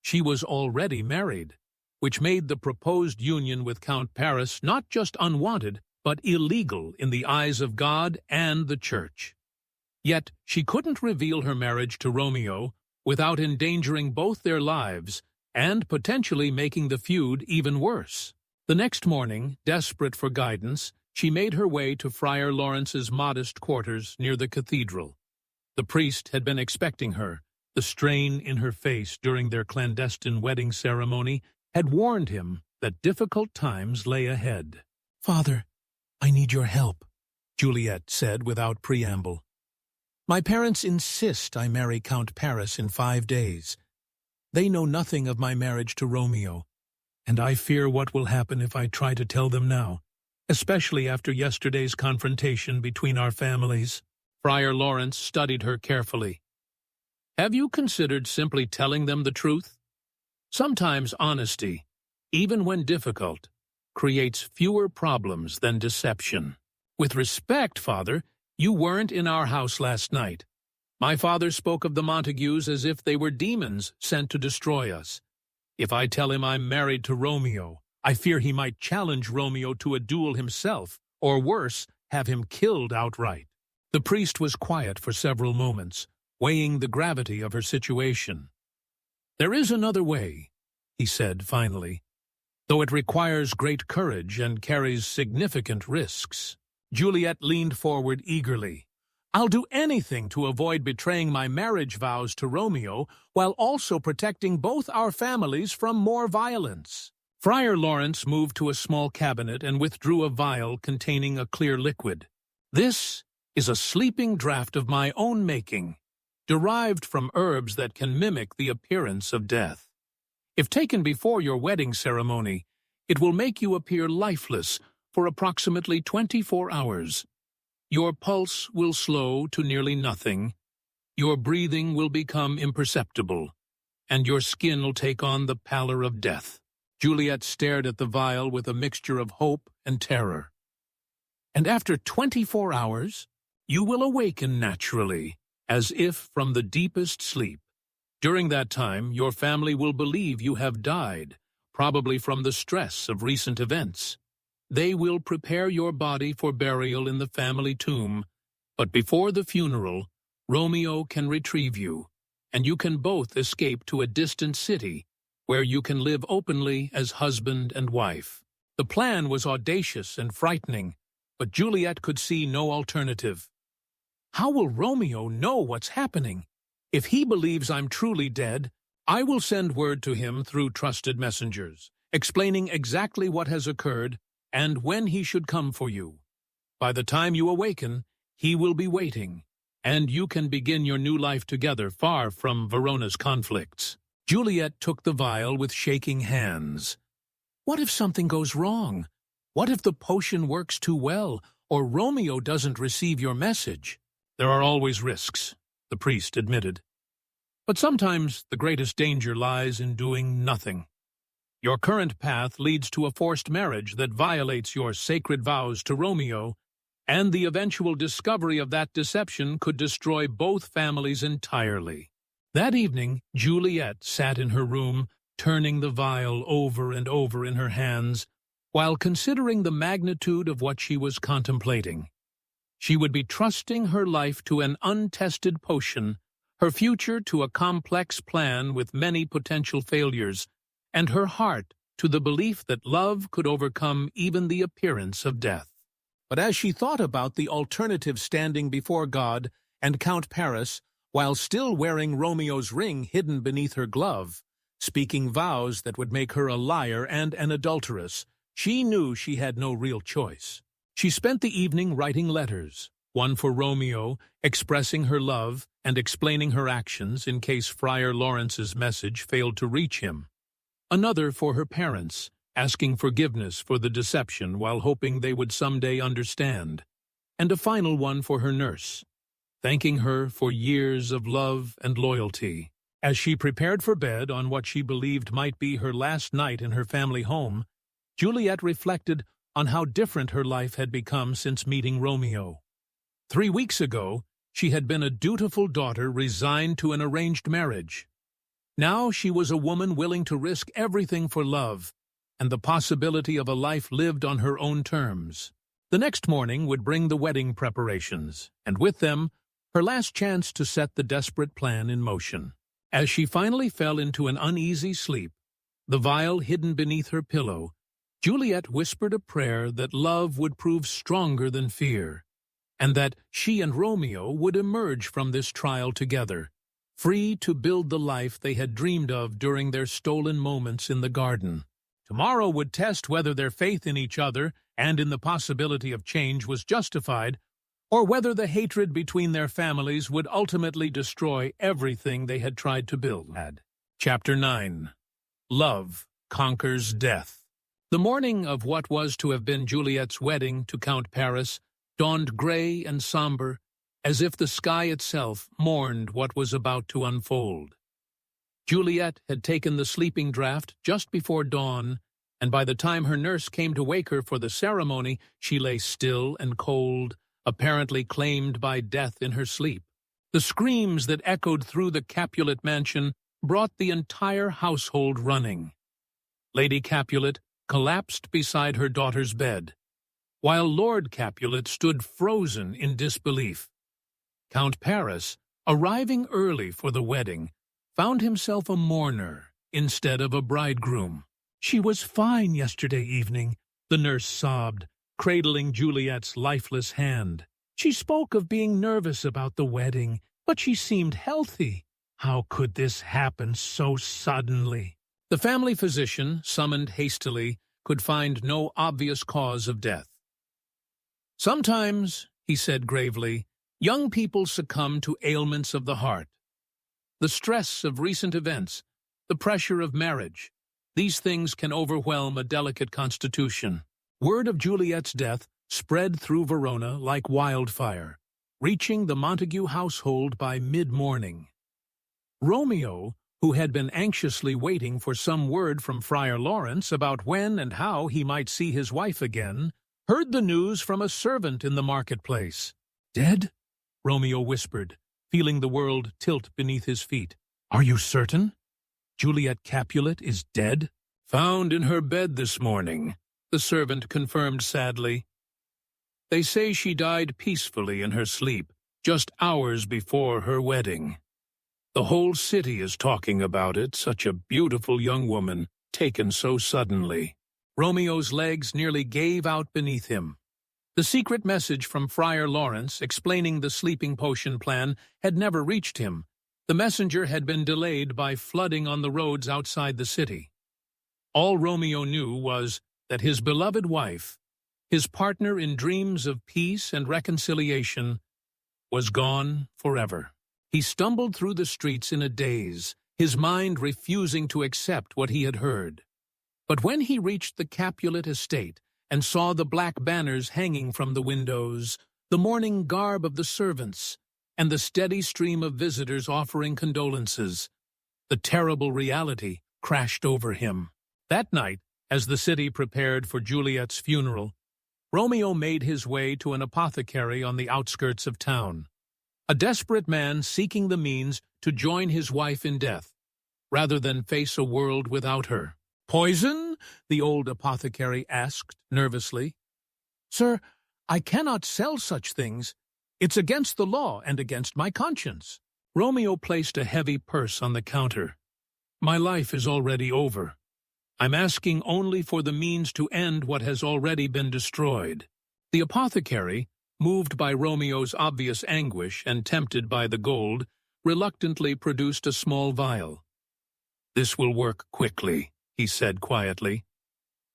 She was already married, which made the proposed union with Count Paris not just unwanted, but illegal in the eyes of God and the Church. Yet she couldn't reveal her marriage to Romeo without endangering both their lives and potentially making the feud even worse. The next morning, desperate for guidance, she made her way to Friar Lawrence's modest quarters near the cathedral. The priest had been expecting her. The strain in her face during their clandestine wedding ceremony had warned him that difficult times lay ahead. "Father, I need your help," Juliet said without preamble. "My parents insist I marry Count Paris in 5 days. They know nothing of my marriage to Romeo, and I fear what will happen if I try to tell them now, especially after yesterday's confrontation between our families." Friar Lawrence studied her carefully. Have you considered simply telling them the truth? Sometimes honesty, even when difficult, creates fewer problems than deception. With respect, Father, you weren't in our house last night. My father spoke of the Montagues as if they were demons sent to destroy us. If I tell him I'm married to Romeo, I fear he might challenge Romeo to a duel himself, or worse, have him killed outright. The priest was quiet for several moments, weighing the gravity of her situation. There is another way, he said finally, though it requires great courage and carries significant risks. Juliet leaned forward eagerly. I'll do anything to avoid betraying my marriage vows to Romeo while also protecting both our families from more violence. Friar Lawrence moved to a small cabinet and withdrew a vial containing a clear liquid. This is a sleeping draught of my own making, derived from herbs that can mimic the appearance of death. If taken before your wedding ceremony, it will make you appear lifeless for approximately 24 hours. Your pulse will slow to nearly nothing, your breathing will become imperceptible, and your skin will take on the pallor of death. Juliet stared at the vial with a mixture of hope and terror. And after 24 hours, you will awaken naturally, as if from the deepest sleep. During that time, your family will believe you have died, probably from the stress of recent events. They will prepare your body for burial in the family tomb, but before the funeral, Romeo can retrieve you, and you can both escape to a distant city where you can live openly as husband and wife. The plan was audacious and frightening, but Juliet could see no alternative. How will Romeo know what's happening? If he believes I'm truly dead, I will send word to him through trusted messengers, explaining exactly what has occurred and when he should come for you. By the time you awaken, he will be waiting, and you can begin your new life together far from Verona's conflicts. Juliet took the vial with shaking hands. What if something goes wrong? What if the potion works too well, or Romeo doesn't receive your message? There are always risks, the priest admitted. But sometimes the greatest danger lies in doing nothing. Your current path leads to a forced marriage that violates your sacred vows to Romeo, and the eventual discovery of that deception could destroy both families entirely. That evening, Juliet sat in her room, turning the vial over and over in her hands, while considering the magnitude of what she was contemplating. She would be trusting her life to an untested potion, her future to a complex plan with many potential failures, and her heart to the belief that love could overcome even the appearance of death. But as she thought about the alternative standing before God and Count Paris, while still wearing Romeo's ring hidden beneath her glove, speaking vows that would make her a liar and an adulteress, she knew she had no real choice. She spent the evening writing letters, one for Romeo, expressing her love and explaining her actions in case Friar Lawrence's message failed to reach him. Another for her parents, asking forgiveness for the deception while hoping they would someday understand. And a final one for her nurse, thanking her for years of love and loyalty. As she prepared for bed on what she believed might be her last night in her family home, Juliet reflected on how different her life had become since meeting Romeo. 3 weeks ago, she had been a dutiful daughter resigned to an arranged marriage. Now she was a woman willing to risk everything for love and the possibility of a life lived on her own terms. The next morning would bring the wedding preparations, and with them, her last chance to set the desperate plan in motion. As she finally fell into an uneasy sleep, the vial hidden beneath her pillow, Juliet whispered a prayer that love would prove stronger than fear, and that she and Romeo would emerge from this trial together, free to build the life they had dreamed of during their stolen moments in the garden. Tomorrow would test whether their faith in each other and in the possibility of change was justified, or whether the hatred between their families would ultimately destroy everything they had tried to build. Chapter 9. Love Conquers Death. The morning of what was to have been Juliet's wedding to Count Paris dawned gray and somber as if the sky itself mourned what was about to unfold. Juliet had taken the sleeping draught just before dawn, and by the time her nurse came to wake her for the ceremony, she lay still and cold, apparently claimed by death in her sleep. The screams that echoed through the Capulet mansion brought the entire household running. Lady Capulet collapsed beside her daughter's bed, while Lord Capulet stood frozen in disbelief. Count Paris, arriving early for the wedding, found himself a mourner instead of a bridegroom. "She was fine yesterday evening," the nurse sobbed, cradling Juliet's lifeless hand. "She spoke of being nervous about the wedding, but she seemed healthy. How could this happen so suddenly?" The family physician, summoned hastily, could find no obvious cause of death. "Sometimes," he said gravely, "young people succumb to ailments of the heart. The stress of recent events, the pressure of marriage, these things can overwhelm a delicate constitution." Word of Juliet's death spread through Verona like wildfire, reaching the Montague household by mid-morning. Romeo, who had been anxiously waiting for some word from Friar Lawrence about when and how he might see his wife again, heard the news from a servant in the marketplace. "Dead?" Romeo whispered, feeling the world tilt beneath his feet. "Are you certain? Juliet Capulet is dead?" "Found in her bed this morning," the servant confirmed sadly. "They say she died peacefully in her sleep, just hours before her wedding. The whole city is talking about it, such a beautiful young woman, taken so suddenly." Romeo's legs nearly gave out beneath him. The secret message from Friar Lawrence explaining the sleeping potion plan had never reached him. The messenger had been delayed by flooding on the roads outside the city. All Romeo knew was that his beloved wife, his partner in dreams of peace and reconciliation, was gone forever. He stumbled through the streets in a daze, his mind refusing to accept what he had heard. But when he reached the Capulet estate and saw the black banners hanging from the windows, the mourning garb of the servants, and the steady stream of visitors offering condolences, the terrible reality crashed over him. That night, as the city prepared for Juliet's funeral, Romeo made his way to an apothecary on the outskirts of town, a desperate man seeking the means to join his wife in death, rather than face a world without her. "Poison?" the old apothecary asked nervously. "Sir, I cannot sell such things. It's against the law and against my conscience." Romeo placed a heavy purse on the counter. "My life is already over. I'm asking only for the means to end what has already been destroyed." The apothecary, moved by Romeo's obvious anguish and tempted by the gold, reluctantly produced a small vial. "This will work quickly," he said quietly.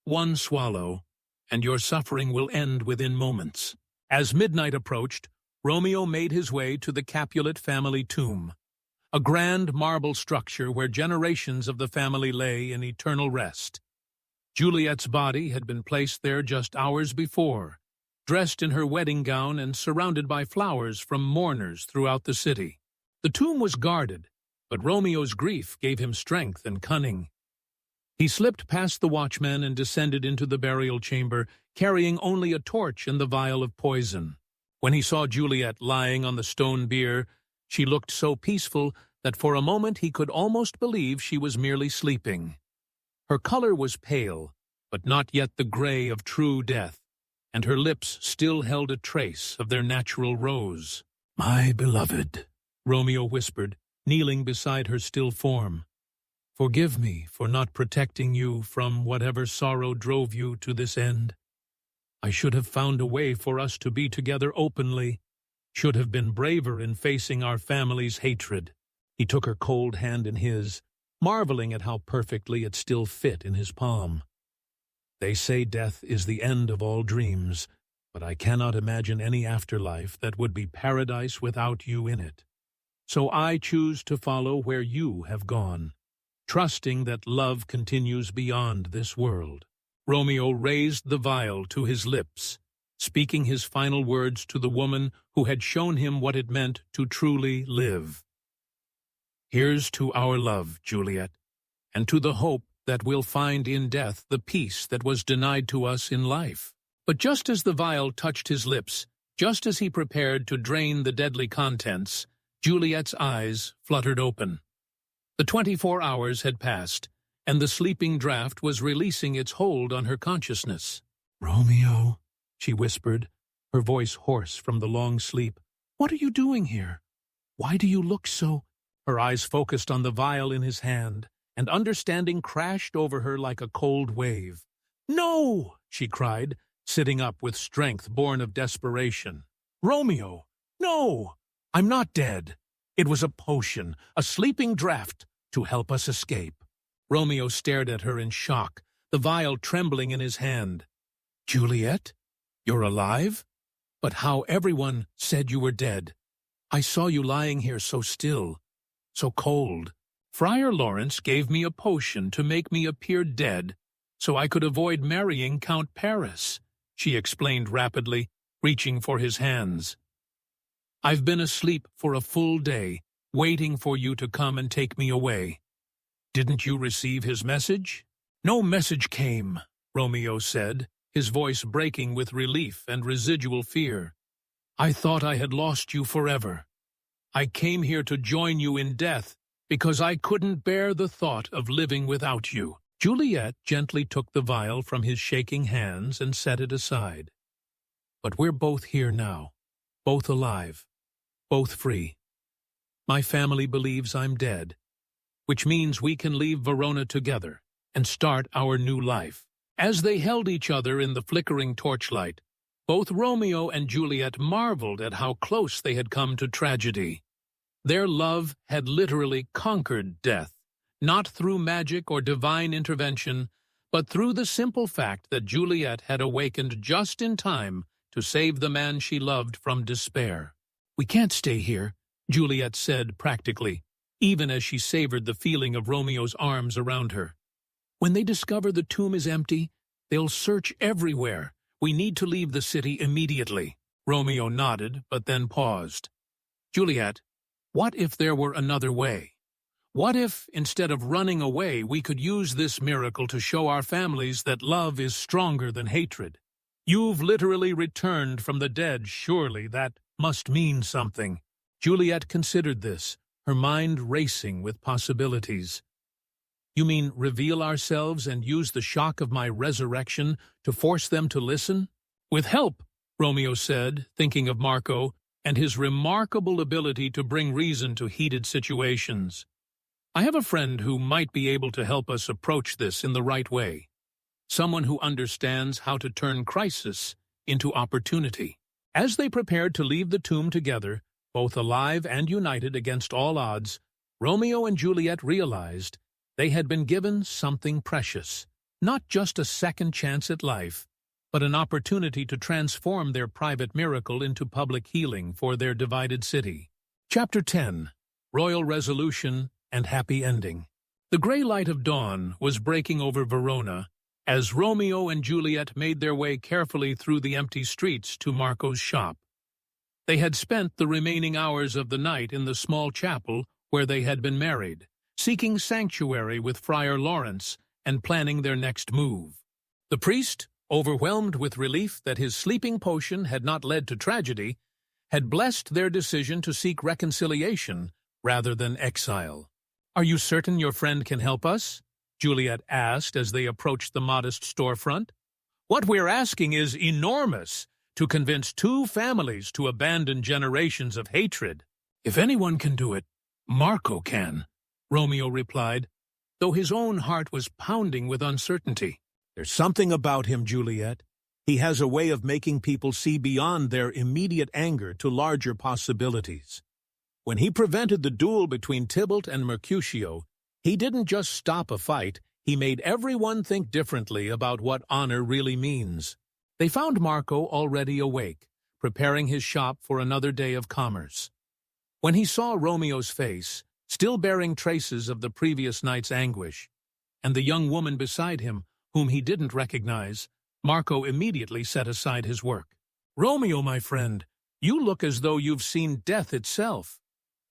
"One swallow, and your suffering will end within moments." As midnight approached, Romeo made his way to the Capulet family tomb, a grand marble structure where generations of the family lay in eternal rest. Juliet's body had been placed there just hours before, dressed in her wedding gown and surrounded by flowers from mourners throughout the city. The tomb was guarded, but Romeo's grief gave him strength and cunning. He slipped past the watchman and descended into the burial chamber, carrying only a torch and the vial of poison. When he saw Juliet lying on the stone bier, she looked so peaceful that for a moment he could almost believe she was merely sleeping. Her color was pale, but not yet the gray of true death, and her lips still held a trace of their natural rose. "My beloved," Romeo whispered, kneeling beside her still form. "Forgive me for not protecting you from whatever sorrow drove you to this end. I should have found a way for us to be together openly, should have been braver in facing our family's hatred." He took her cold hand in his, marveling at how perfectly it still fit in his palm. "They say death is the end of all dreams, but I cannot imagine any afterlife that would be paradise without you in it. So I choose to follow where you have gone, trusting that love continues beyond this world." Romeo raised the vial to his lips, speaking his final words to the woman who had shown him what it meant to truly live. Here's to our love, Juliet, and to the hope that we'll find in death the peace that was denied to us in life. But just as the vial touched his lips, just as he prepared to drain the deadly contents, Juliet's eyes fluttered open. The 24 hours had passed, and the sleeping draught was releasing its hold on her consciousness. "Romeo," she whispered, her voice hoarse from the long sleep. "What are you doing here? Why do you look so—" Her eyes focused on the vial in his hand, and understanding crashed over her like a cold wave. "No!" she cried, sitting up with strength born of desperation. "Romeo, no! I'm not dead. It was a potion, a sleeping draught, to help us escape." Romeo stared at her in shock, the vial trembling in his hand. "Juliet? You're alive? But how everyone said you were dead. I saw you lying here so still, so cold. Friar Lawrence gave me a potion to make me appear dead so I could avoid marrying Count Paris," she explained rapidly, reaching for his hands. "I've been asleep for a full day, waiting for you to come and take me away. Didn't you receive his message?" "No message came," Romeo said, his voice breaking with relief and residual fear. "I thought I had lost you forever. I came here to join you in death because I couldn't bear the thought of living without you." Juliet gently took the vial from his shaking hands and set it aside. "But we're both here now, both alive, both free. My family believes I'm dead, which means we can leave Verona together and start our new life." As they held each other in the flickering torchlight, both Romeo and Juliet marveled at how close they had come to tragedy. Their love had literally conquered death, not through magic or divine intervention, but through the simple fact that Juliet had awakened just in time to save the man she loved from despair. "We can't stay here," Juliet said practically, even as she savored the feeling of Romeo's arms around her. "When they discover the tomb is empty, they'll search everywhere. We need to leave the city immediately." Romeo nodded, but then paused. "Juliet, what if there were another way? What if, instead of running away, we could use this miracle to show our families that love is stronger than hatred? You've literally returned from the dead, surely that must mean something." Juliet considered this, her mind racing with possibilities. "You mean reveal ourselves and use the shock of my resurrection to force them to listen?" "With help," Romeo said, thinking of Marco and his remarkable ability to bring reason to heated situations. "I have a friend who might be able to help us approach this in the right way. Someone who understands how to turn crisis into opportunity." As they prepared to leave the tomb together, both alive and united against all odds, Romeo and Juliet realized they had been given something precious, not just a second chance at life, but an opportunity to transform their private miracle into public healing for their divided city. Chapter 10. Royal Resolution and Happy Ending. The gray light of dawn was breaking over Verona as Romeo and Juliet made their way carefully through the empty streets to Marco's shop. They had spent the remaining hours of the night in the small chapel where they had been married, seeking sanctuary with Friar Lawrence and planning their next move. The priest, overwhelmed with relief that his sleeping potion had not led to tragedy, had blessed their decision to seek reconciliation rather than exile. "Are you certain your friend can help us?" Juliet asked as they approached the modest storefront. "What we're asking is enormous, to convince two families to abandon generations of hatred." "If anyone can do it, Marco can," Romeo replied, though his own heart was pounding with uncertainty. "There's something about him, Juliet. He has a way of making people see beyond their immediate anger to larger possibilities. When he prevented the duel between Tybalt and Mercutio, he didn't just stop a fight, he made everyone think differently about what honor really means." They found Marco already awake, preparing his shop for another day of commerce. When he saw Romeo's face, still bearing traces of the previous night's anguish, and the young woman beside him, whom he didn't recognize, Marco immediately set aside his work. Romeo, my friend, you look as though you've seen death itself.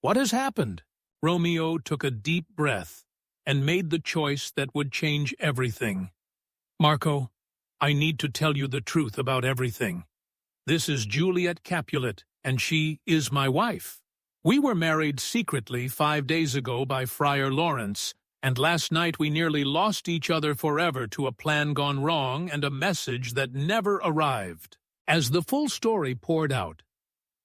What has happened? Romeo took a deep breath and made the choice that would change everything. Marco, I need to tell you the truth about everything. This is Juliet Capulet, and she is my wife. We were married secretly 5 days ago by Friar Lawrence, and last night we nearly lost each other forever to a plan gone wrong and a message that never arrived. As the full story poured out,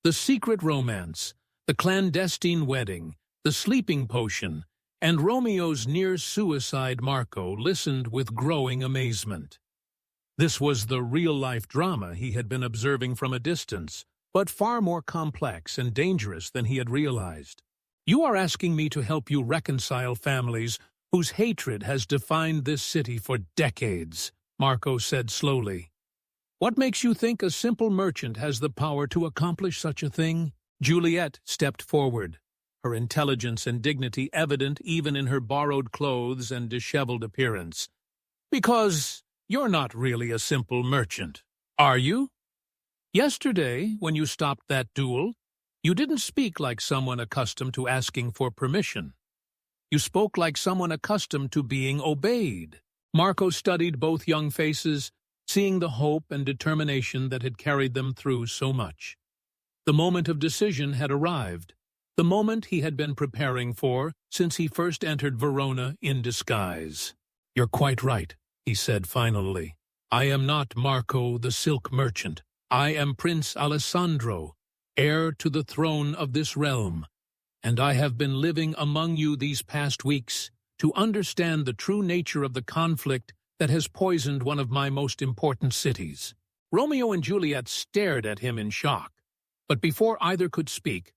the secret romance, the clandestine wedding, the sleeping potion, and Romeo's near-suicide, Marco listened with growing amazement. This was the real-life drama he had been observing from a distance, but far more complex and dangerous than he had realized. You are asking me to help you reconcile families whose hatred has defined this city for decades, Marco said slowly. What makes you think a simple merchant has the power to accomplish such a thing? Juliet stepped forward, her intelligence and dignity evident even in her borrowed clothes and disheveled appearance. Because you're not really a simple merchant, are you? Yesterday, when you stopped that duel, you didn't speak like someone accustomed to asking for permission. You spoke like someone accustomed to being obeyed. Marco studied both young faces, seeing the hope and determination that had carried them through so much. The moment of decision had arrived, the moment he had been preparing for since he first entered Verona in disguise. You're quite right, he said finally. I am not Marco the silk merchant. I am Prince Alessandro, heir to the throne of this realm, and I have been living among you these past weeks to understand the true nature of the conflict that has poisoned one of my most important cities. Romeo and Juliet stared at him in shock, but before either could speak,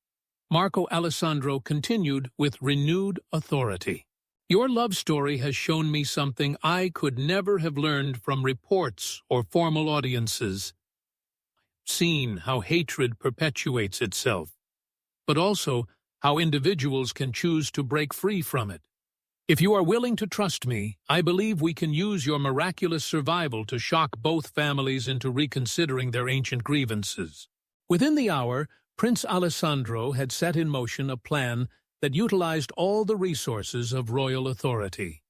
Marco Alessandro continued with renewed authority. Your love story has shown me something I could never have learned from reports or formal audiences. Seen how hatred perpetuates itself, but also how individuals can choose to break free from it. If you are willing to trust me, I believe we can use your miraculous survival to shock both families into reconsidering their ancient grievances. Within the hour, Prince Alessandro had set in motion a plan that utilized all the resources of royal authority.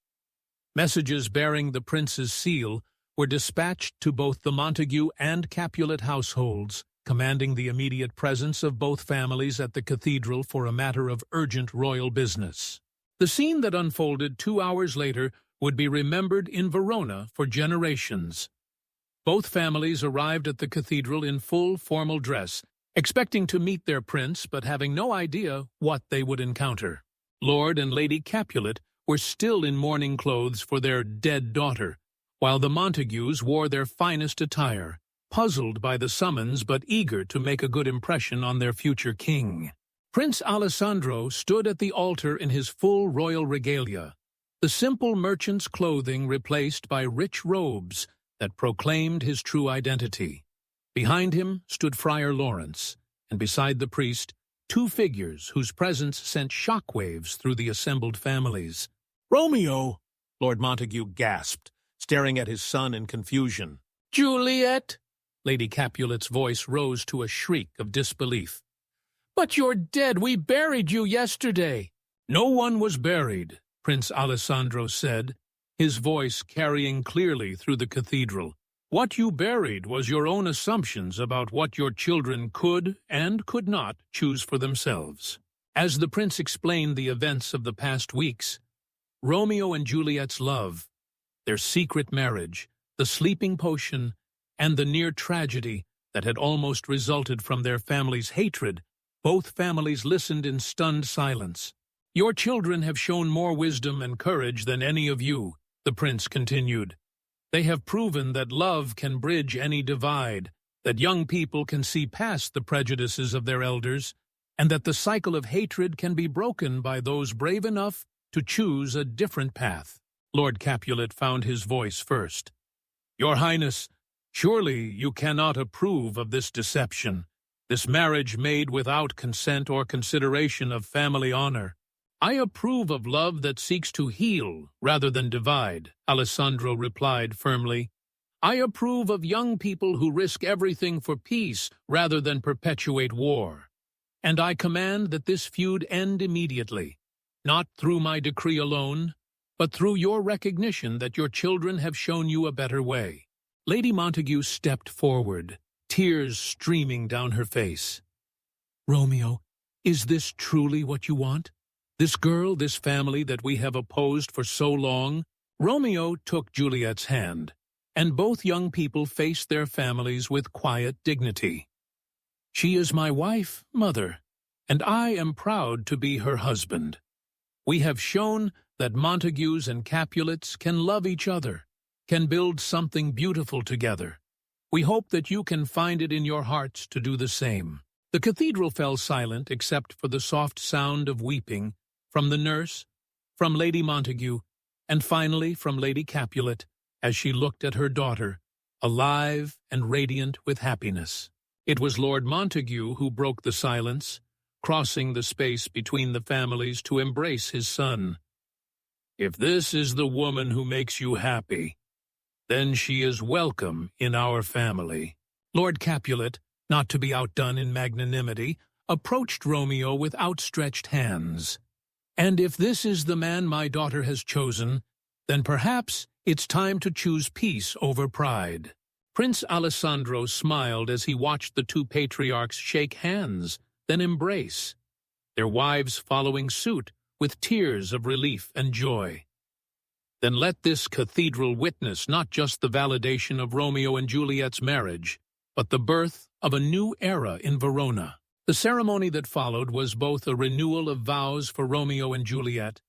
Messages bearing the prince's seal were dispatched to both the Montague and Capulet households, commanding the immediate presence of both families at the cathedral for a matter of urgent royal business. The scene that unfolded 2 hours later would be remembered in Verona for generations. Both families arrived at the cathedral in full formal dress, expecting to meet their prince but having no idea what they would encounter. Lord and Lady Capulet were still in mourning clothes for their dead daughter, while the Montagues wore their finest attire, puzzled by the summons but eager to make a good impression on their future king. Prince Alessandro stood at the altar in his full royal regalia, the simple merchant's clothing replaced by rich robes that proclaimed his true identity. Behind him stood Friar Lawrence, and beside the priest, 2 figures whose presence sent shockwaves through the assembled families. "Romeo!" Lord Montague gasped, staring at his son in confusion. "Juliet!" Lady Capulet's voice rose to a shriek of disbelief. "But you're dead! We buried you yesterday!" "No one was buried," Prince Alessandro said, his voice carrying clearly through the cathedral. "What you buried was your own assumptions about what your children could and could not choose for themselves." As the prince explained the events of the past weeks, Romeo and Juliet's love, their secret marriage, the sleeping potion, and the near tragedy that had almost resulted from their family's hatred, both families listened in stunned silence. "Your children have shown more wisdom and courage than any of you," the prince continued. "They have proven that love can bridge any divide, that young people can see past the prejudices of their elders, and that the cycle of hatred can be broken by those brave enough to choose a different path." Lord Capulet found his voice first. "Your Highness, surely you cannot approve of this deception, this marriage made without consent or consideration of family honor." "I approve of love that seeks to heal rather than divide," Alessandro replied firmly. I approve of young people who risk everything for peace rather than perpetuate war. And I command that this feud end immediately, not through my decree alone, but through your recognition that your children have shown you a better way." Lady Montague stepped forward, tears streaming down her face. "Romeo, is this truly what you want? This girl, this family that we have opposed for so long?" Romeo took Juliet's hand, and both young people faced their families with quiet dignity. "She is my wife, mother, and I am proud to be her husband. We have shown that Montagues and Capulets can love each other, can build something beautiful together. We hope that you can find it in your hearts to do the same." The cathedral fell silent except for the soft sound of weeping from the nurse, from Lady Montague, and finally from Lady Capulet, as she looked at her daughter, alive and radiant with happiness. It was Lord Montague who broke the silence, crossing the space between the families to embrace his son. "If this is the woman who makes you happy, then she is welcome in our family." Lord Capulet, not to be outdone in magnanimity, approached Romeo with outstretched hands. "And if this is the man my daughter has chosen, then perhaps it's time to choose peace over pride." Prince Alessandro smiled as he watched the two patriarchs shake hands, then embrace, their wives following suit with tears of relief and joy. Then let this cathedral witness not just the validation of Romeo and Juliet's marriage, but the birth of a new era in Verona. The ceremony that followed was both a renewal of vows for Romeo and Juliet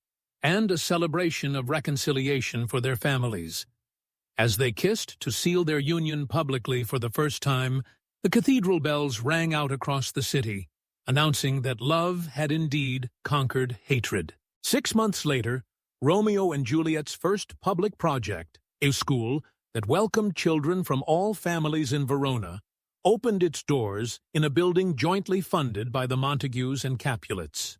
and a celebration of reconciliation for their families. As they kissed to seal their union publicly for the first time, the cathedral bells rang out across the city, announcing that love had indeed conquered hatred. 6 months later, Romeo and Juliet's first public project, a school that welcomed children from all families in Verona, opened its doors in a building jointly funded by the Montagues and Capulets.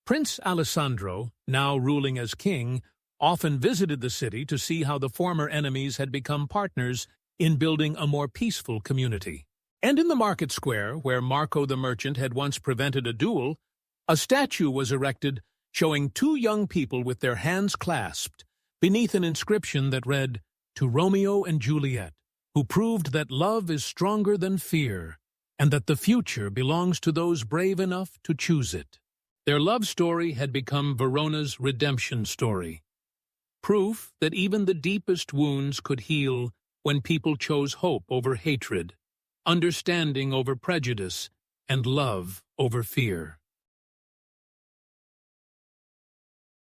Prince Alessandro, now ruling as king, often visited the city to see how the former enemies had become partners in building a more peaceful community. And in the market square, where Marco the merchant had once prevented a duel, a statue was erected showing two young people with their hands clasped beneath an inscription that read, "To Romeo and Juliet, who proved that love is stronger than fear, and that the future belongs to those brave enough to choose it." Their love story had become Verona's redemption story, proof that even the deepest wounds could heal when people chose hope over hatred, understanding over prejudice, and love over fear.